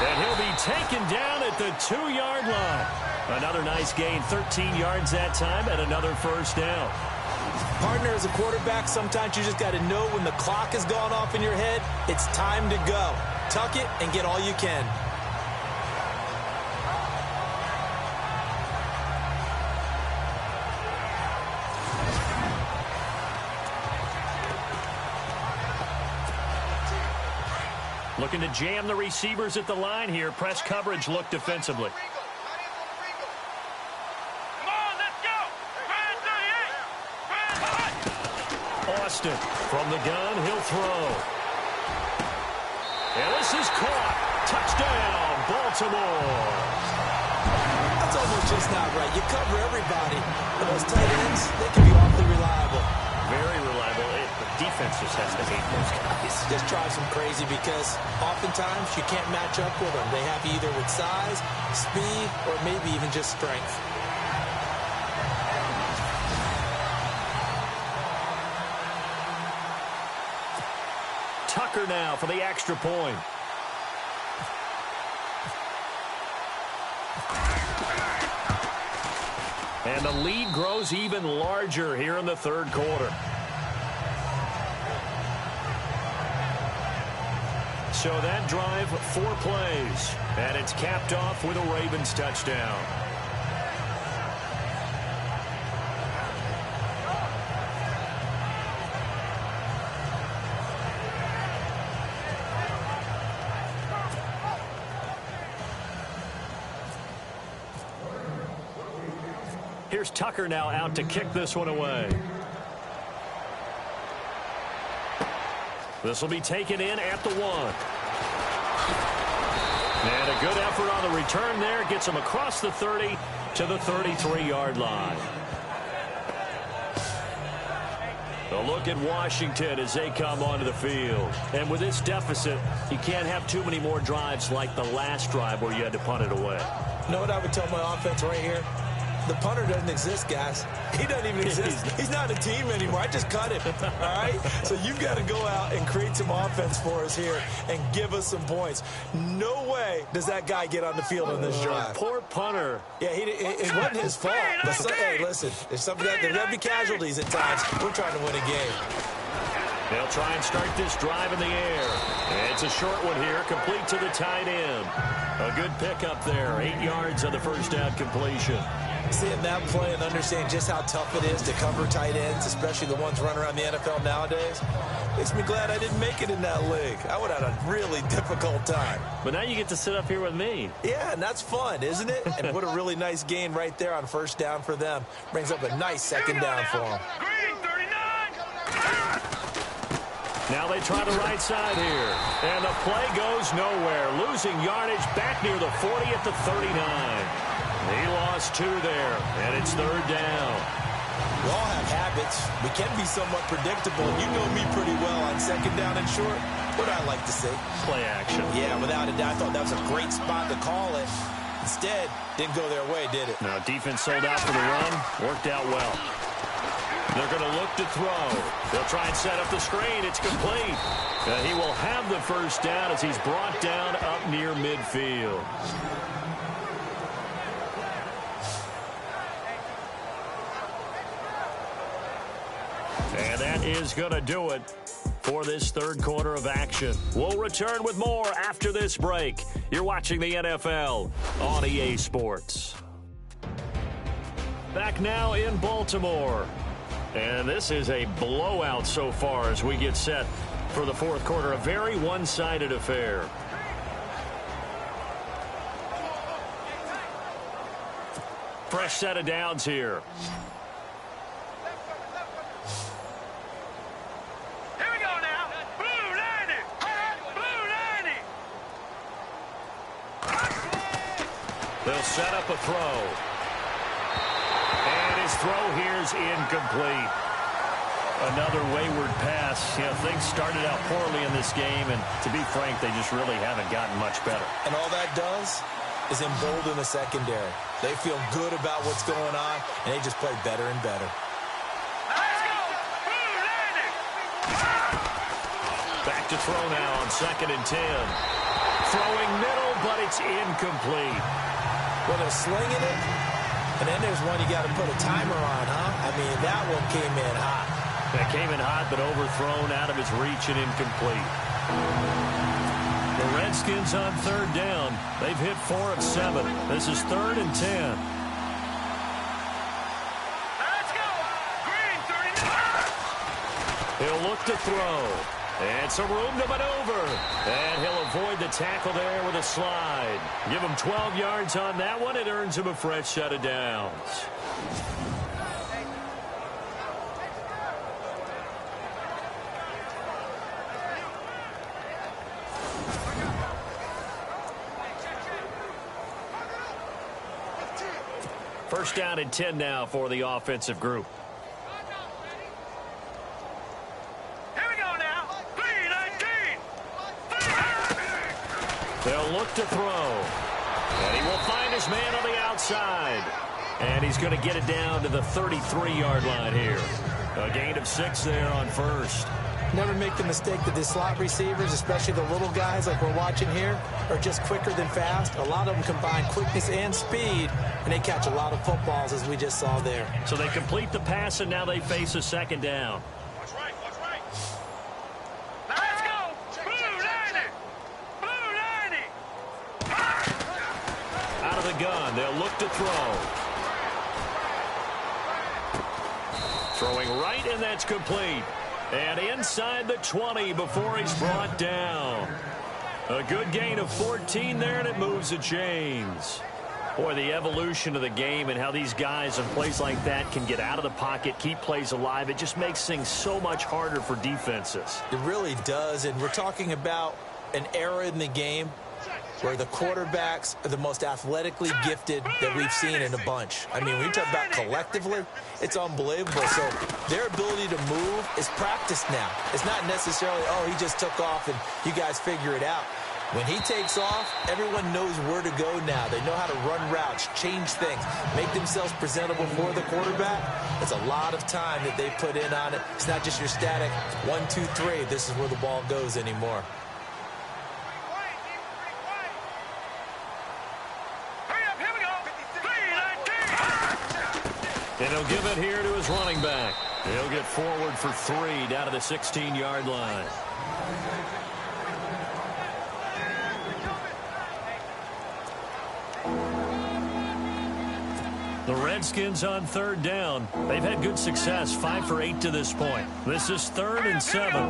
And he'll be taken down at the 2-yard line. Another nice gain, 13 yards that time, and another first down. Partner, as a quarterback, sometimes you just got to know when the clock has gone off in your head, it's time to go. Tuck it and get all you can. Looking to jam the receivers at the line here. Press coverage look defensively. Austin from the gun, he'll throw. And this is caught. Touchdown, Baltimore. That's almost just not right. You cover everybody. Those tight ends, they can be awfully reliable. Very reliable. The defense just has to hate those guys. Just drives them crazy because oftentimes you can't match up with them. They have either with size, speed, or maybe even just strength. Tucker now for the extra point. And the lead grows even larger here in the third quarter. So that drive, 4 plays. And it's capped off with a Ravens touchdown. Here's Tucker now out to kick this one away. This will be taken in at the 1. And a good effort on the return there. Gets him across the 30 to the 33-yard line. A look at Washington as they come onto the field. And with this deficit, you can't have too many more drives like the last drive where you had to punt it away. You know what I would tell my offense right here? The punter doesn't exist, guys. He doesn't even exist. He's not a team anymore. I just cut him, all right? So you've got to go out and create some offense for us here and give us some points. No way does that guy get on the field on this drive. Poor punter. Yeah, it wasn't his fault. But hey, listen, there's got to be casualties at times. We're trying to win a game. They'll try and start this drive in the air. It's a short one here, complete to the tight end. A good pickup there, 8 yards on the first down completion. Seeing that play and understanding just how tough it is to cover tight ends, especially the ones running around the NFL nowadays, makes me glad I didn't make it in that league. I would have had a really difficult time. But now you get to sit up here with me. Yeah, and that's fun, isn't it? And what a really nice gain right there on first down for them. Brings up a nice second down for them. Green, 39. Now they try the right side here. And the play goes nowhere. Losing yardage back near the 40 at the 39. He lost 2 there, and it's third down. We all have habits. We can be somewhat predictable. You know me pretty well on second down and short. What do I like to see? Play action. Yeah, without a doubt. I thought that was a great spot to call it. Instead, didn't go their way, did it? Now, defense sold out for the run. Worked out well. They're going to look to throw. They'll try and set up the screen. It's complete. He will have the first down as he's brought down up near midfield. And that is going to do it for this third quarter of action. We'll return with more after this break. You're watching the NFL on EA Sports. Back now in Baltimore. And this is a blowout so far as we get set for the fourth quarter. A very one-sided affair. Fresh set of downs here. Here we go now. Blue 90. Blue 90. They'll set up a throw. And his throw here's incomplete. Another wayward pass. You know, things started out poorly in this game, and to be frank, they just really haven't gotten much better. And all that does is embolden the secondary. They feel good about what's going on, and they just play better and better. Let's go. Blue 90. Back to throw now on 2nd and 10. Throwing middle, but it's incomplete. Well, they're slinging it, and then there's one you got to put a timer on, huh? I mean, that one came in hot. That came in hot, but overthrown out of his reach and incomplete. The Redskins on third down. They've hit 4 of 7. This is 3rd and 10. Let's go. Green 39. He'll look to throw. And some room to maneuver. And he'll avoid the tackle there with a slide. Give him 12 yards on that one. It earns him a fresh set of downs. First down and 10 now for the offensive group. Here we go now. Green 19. They'll look to throw. And he will find his man on the outside. And he's going to get it down to the 33-yard line here. A gain of 6 there on first. Never make the mistake that the slot receivers, especially the little guys like we're watching here, are just quicker than fast. A lot of them combine quickness and speed, and they catch a lot of footballs, as we just saw there. So they complete the pass, and now they face a second down. Watch right. Watch right. Let's go. Blue 90. Blue 90. Out of the gun, they'll look to throw. Throwing right, and that's complete. And inside the 20 before he's brought down. A good gain of 14 there, and it moves the chains. Boy, the evolution of the game and how these guys in plays like that can get out of the pocket, keep plays alive, it just makes things so much harder for defenses. It really does, and we're talking about an era in the game where the quarterbacks are the most athletically gifted that we've seen in a bunch. I mean, when you talk about collectively, it's unbelievable. So their ability to move is practiced now. It's not necessarily, oh, he just took off and you guys figure it out. When he takes off, everyone knows where to go now. They know how to run routes, change things, make themselves presentable for the quarterback. It's a lot of time that they put in on it. It's not just your static 1, 2, 3, this is where the ball goes anymore. And he'll give it here to his running back. He'll get forward for 3 down to the 16-yard line. The Redskins on 3rd down. They've had good success, 5 for 8 to this point. This is 3rd and 7.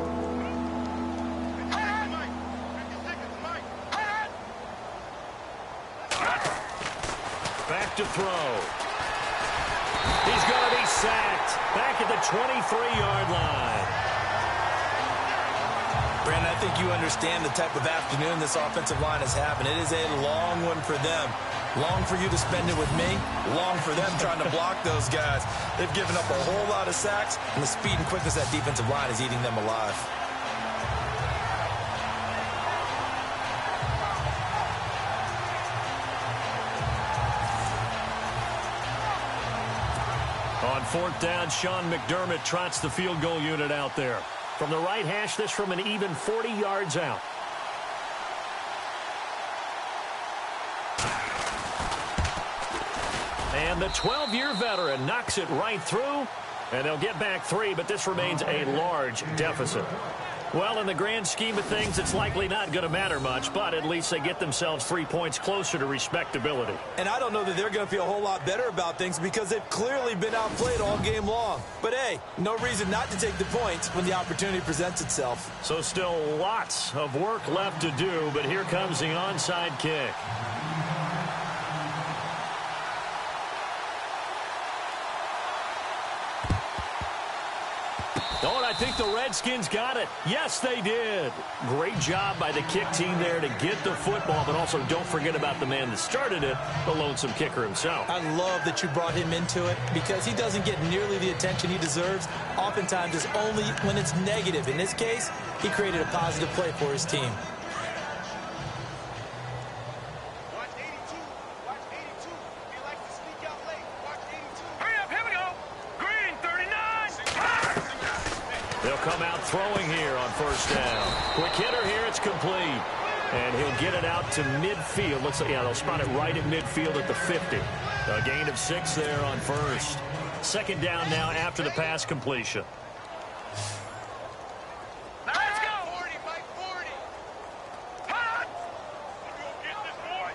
Back to throw. He's going to be sacked. Back at the 23-yard line. Brandon, I think you understand the type of afternoon this offensive line is having. It is a long one for them. Long for you to spend it with me. Long for them trying to block those guys. They've given up a whole lot of sacks, and the speed and quickness of that defensive line is eating them alive. On 4th down, Sean McDermott trots the field goal unit out there. From the right hash, this from an even 40 yards out. And the 12-year veteran knocks it right through, and they'll get back 3, but this remains a large deficit. Well, in the grand scheme of things, it's likely not going to matter much, but at least they get themselves 3 points closer to respectability. And I don't know that they're going to feel a whole lot better about things because they've clearly been outplayed all game long. But, hey, no reason not to take the points when the opportunity presents itself. So still lots of work left to do, but here comes the onside kick. Oh, and I think the Redskins got it. Yes, they did. Great job by the kick team there to get the football, but also don't forget about the man that started it, the lonesome kicker himself. I love that you brought him into it because he doesn't get nearly the attention he deserves. Oftentimes, it's only when it's negative. In this case, he created a positive play for his team. Watch 82. Watch 82. He likes to sneak out late. Watch 82. Hurry up, here we go. Green, 39. They'll come out throwing here on 1st down. Quick hitter here, it's complete. And he'll get it out to midfield. Looks like, yeah, they'll spot it right at midfield at the 50. A gain of 6 there on 1st. 2nd down now after the pass completion. Now let's go. 40, Mike, 40. Hot. You gonna get this, boy?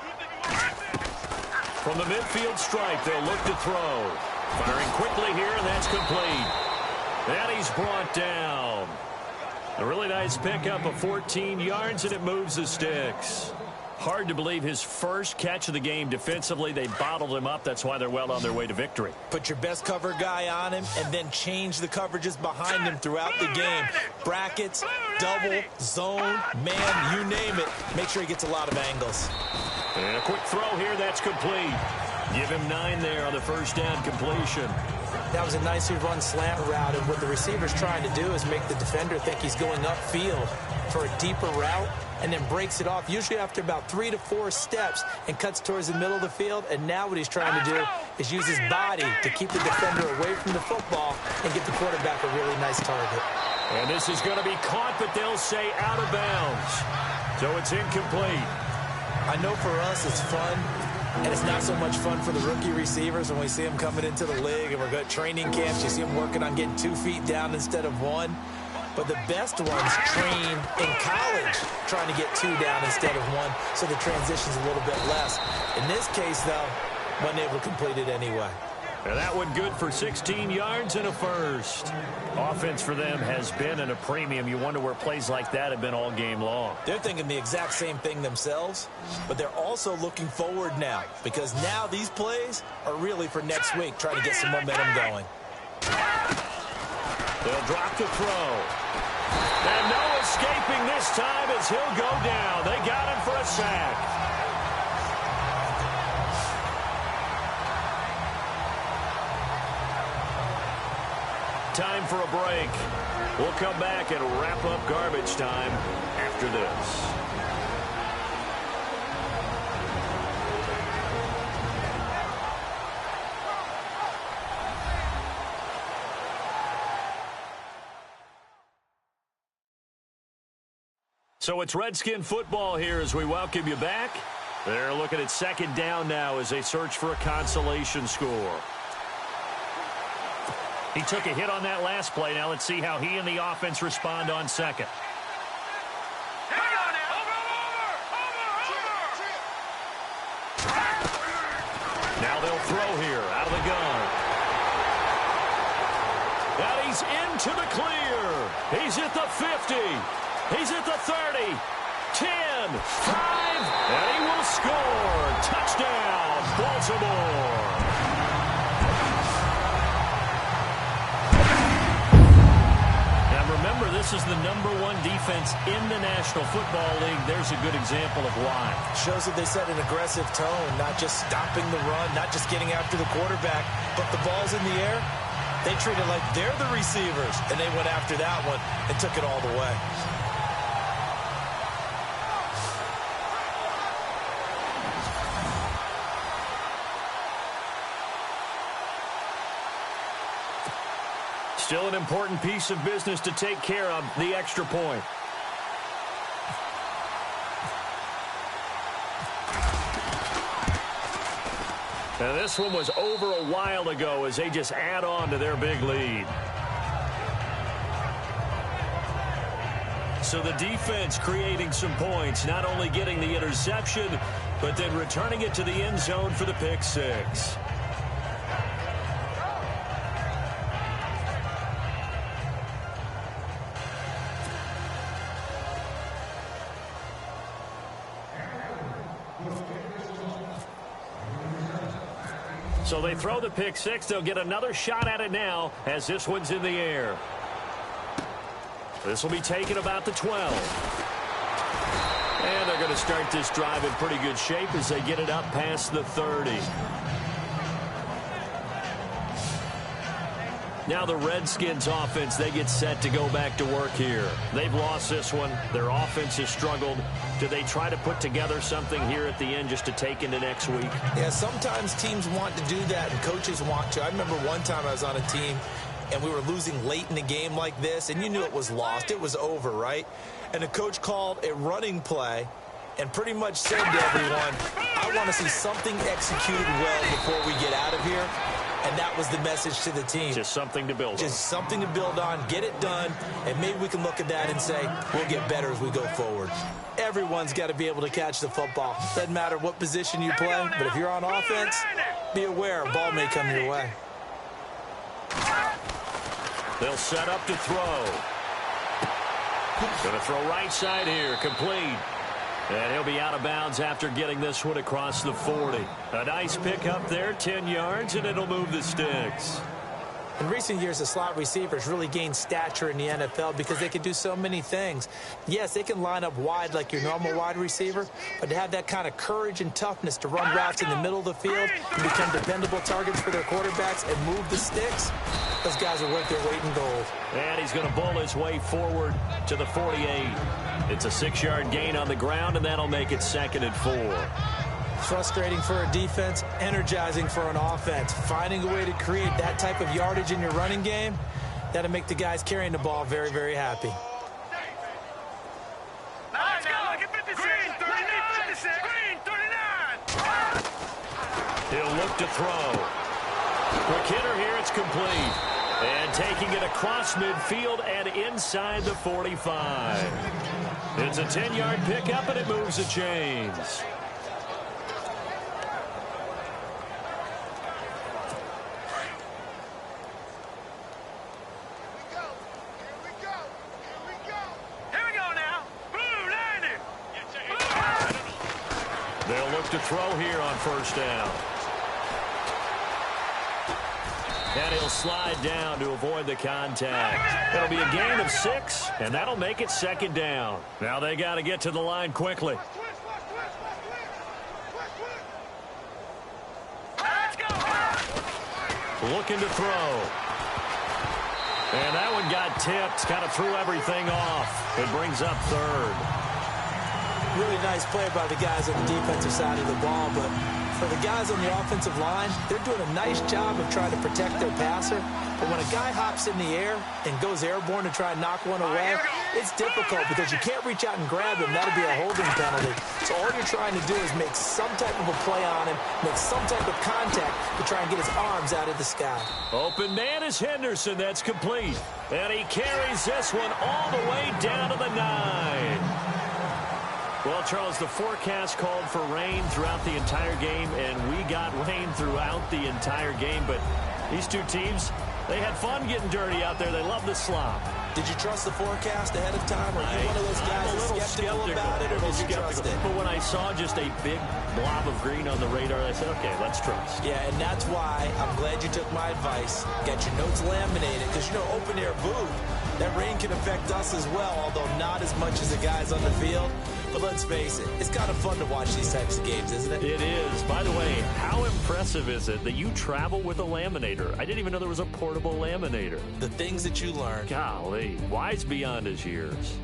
You think you gonna get this? From the midfield stripe, they'll look to throw. Firing quickly here, and that's complete. And he's brought down. A really nice pickup of 14 yards, and it moves the sticks. Hard to believe his first catch of the game defensively. They bottled him up. That's why they're well on their way to victory. Put your best cover guy on him and then change the coverages behind him throughout the game. Brackets, double, zone, man, you name it. Make sure he gets a lot of angles. And a quick throw here. That's complete. Give him 9 there on the 1st down completion. That was a nicely run slant route, and what the receiver's trying to do is make the defender think he's going upfield for a deeper route and then breaks it off, usually after about 3 to 4 steps, and cuts towards the middle of the field. And now what he's trying to do is use his body to keep the defender away from the football and give the quarterback a really nice target. And this is going to be caught, but they'll say out of bounds. So it's incomplete. I know for us it's fun. And it's not so much fun for the rookie receivers when we see them coming into the league and we're going to training camps. You see them working on getting 2 feet down instead of 1. But the best ones train in college trying to get 2 down instead of 1, so the transition's a little bit less. In this case, though, wasn't able to complete it anyway. And that one good for 16 yards and a first. Offense for them has been at a premium. You wonder where plays like that have been all game long. They're thinking the exact same thing themselves, but they're also looking forward now because now these plays are really for next week, trying to get some momentum going. They'll drop the throw. And no escaping this time as he'll go down. They got him for a sack. Time for a break. We'll come back and wrap up garbage time after this. So it's Redskin football here as we welcome you back. They're looking at 2nd down now as they search for a consolation score. He took a hit on that last play. Now let's see how he and the offense respond on second. Now they'll throw here out of the gun. And he's into the clear. He's at the 50. He's at the 30. 10, 5, and he will score. Touchdown, Baltimore. Now remember, this is the #1 defense in the National Football League. There's a good example of why. Shows that they set an aggressive tone, not just stopping the run, not just getting after the quarterback, but the ball's in the air. They treat it like they're the receivers, and they went after that one and took it all the way. Still an important piece of business to take care of, the extra point. Now this one was over a while ago as they just add on to their big lead. So the defense creating some points, not only getting the interception, but then returning it to the end zone for the pick six. So they throw the pick six. They'll get another shot at it now as this one's in the air. This will be taken about the 12. And they're going to start this drive in pretty good shape as they get it up past the 30. Now the Redskins offense, they get set to go back to work here. They've lost this one. Their offense has struggled. Do they try to put together something here at the end just to take into next week? Yeah, sometimes teams want to do that and coaches want to. I remember one time I was on a team and we were losing late in a game like this, and you knew it was lost. It was over, right? And the coach called a running play and pretty much said to everyone, I want to see something executed well before we get out of here. And that was the message to the team. Just something to build on. Just something to build on, get it done, and maybe we can look at that and say, we'll get better as we go forward. Everyone's got to be able to catch the football. Doesn't matter what position you play, but if you're on offense, be aware a ball may come your way. They'll set up to throw. Going to throw right side here, complete. And he'll be out of bounds after getting this one across the 40. A nice pick up there, 10 yards, and it'll move the sticks. In recent years, the slot receivers really gained stature in the NFL because they can do so many things. Yes, they can line up wide like your normal wide receiver, but to have that kind of courage and toughness to run routes in the middle of the field and become dependable targets for their quarterbacks and move the sticks, those guys are worth their weight in gold. And he's going to bull his way forward to the 48. It's a 6-yard gain on the ground, and that'll make it 2nd and 4. Frustrating for a defense, energizing for an offense. Finding a way to create that type of yardage in your running game, that'll make the guys carrying the ball very, very happy. Let's go. Green 39. Green 39. He'll look to throw. Quick hitter here, it's complete. And taking it across midfield and inside the 45. It's a 10-yard pickup, and it moves the chains. They'll look to throw here on 1st down. And he'll slide down to avoid the contact. It'll be a gain of 6, and that'll make it 2nd down. Now they got to get to the line quickly. Looking to throw. And that one got tipped, kind of threw everything off. It brings up 3rd. Really nice play by the guys on the defensive side of the ball, but For the guys on the offensive line, they're doing a nice job of trying to protect their passer. But when a guy hops in the air and goes airborne to try and knock one away, it's difficult because you can't reach out and grab him. That'll be a holding penalty. So all you're trying to do is make some type of a play on him, make some type of contact to try and get his arms out of the sky. Open man is Henderson. That's complete. And he carries this one all the way down to the 9. Well, Charles, the forecast called for rain throughout the entire game, and we got rain throughout the entire game. But these two teams, they had fun getting dirty out there. They love the slop. Did you trust the forecast ahead of time? Or are you one of those guys that's skeptical about it, or did you trust it? But when I saw just a big blob of green on the radar, I said, okay, let's trust. Yeah, and that's why I'm glad you took my advice. Got your notes laminated, because, you know, open-air booth, that rain can affect us as well, although not as much as the guys on the field. But let's face it, it's kind of fun to watch these types of games, isn't it? It is. By the way, how impressive is it that you travel with a laminator? I didn't even know there was a portable laminator. The things that you learn. Golly, wise beyond his years.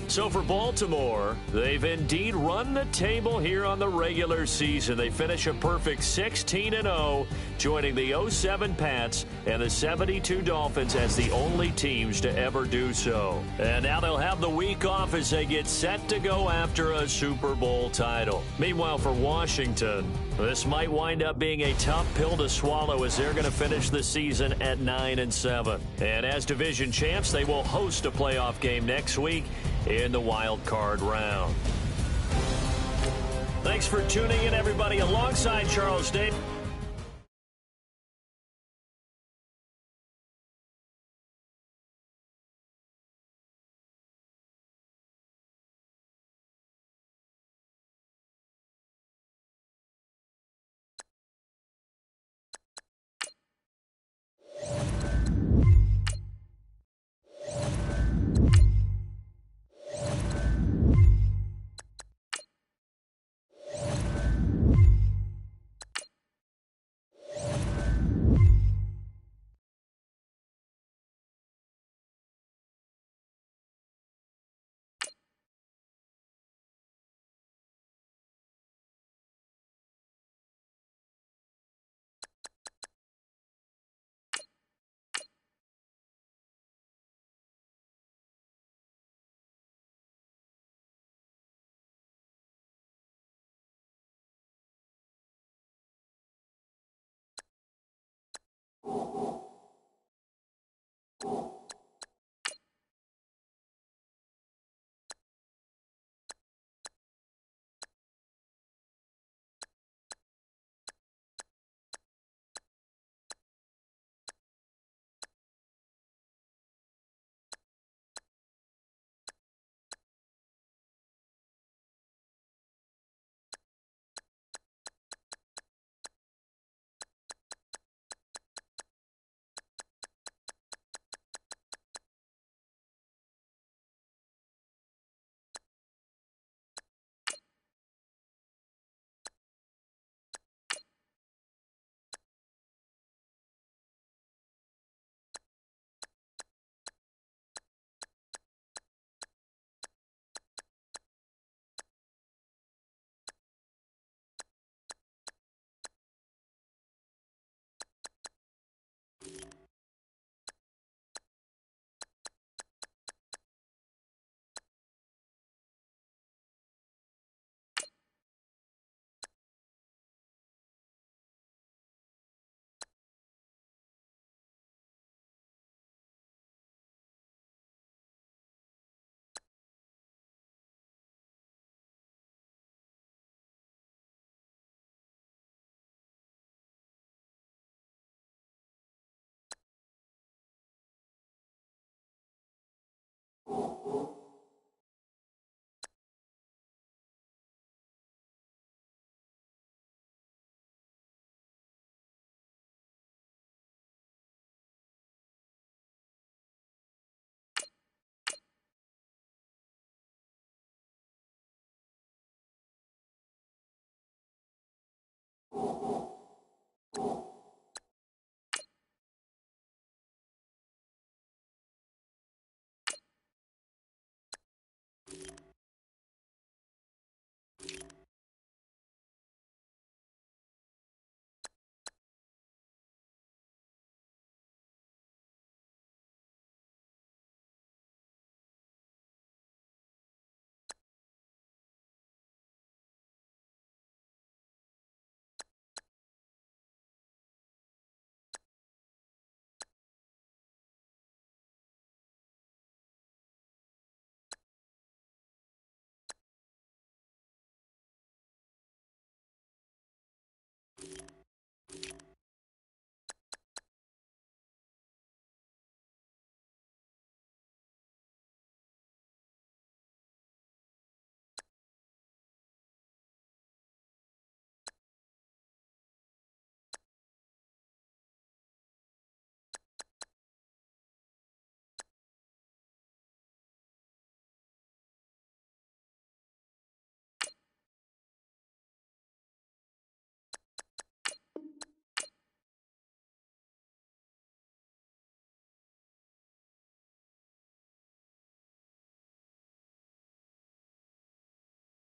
So for Baltimore, they've indeed run the table here on the regular season. They finish a perfect 16-0, joining the 07 Pats and the 72 Dolphins as the only teams to ever do so. And now they'll have the week off as they get set to go after a Super Bowl title. Meanwhile, for Washington, this might wind up being a tough pill to swallow as they're going to finish the season at 9-7. And as division champs, they will host a playoff game next week in the wild card round. Thanks for tuning in, everybody. Alongside Charles Davis.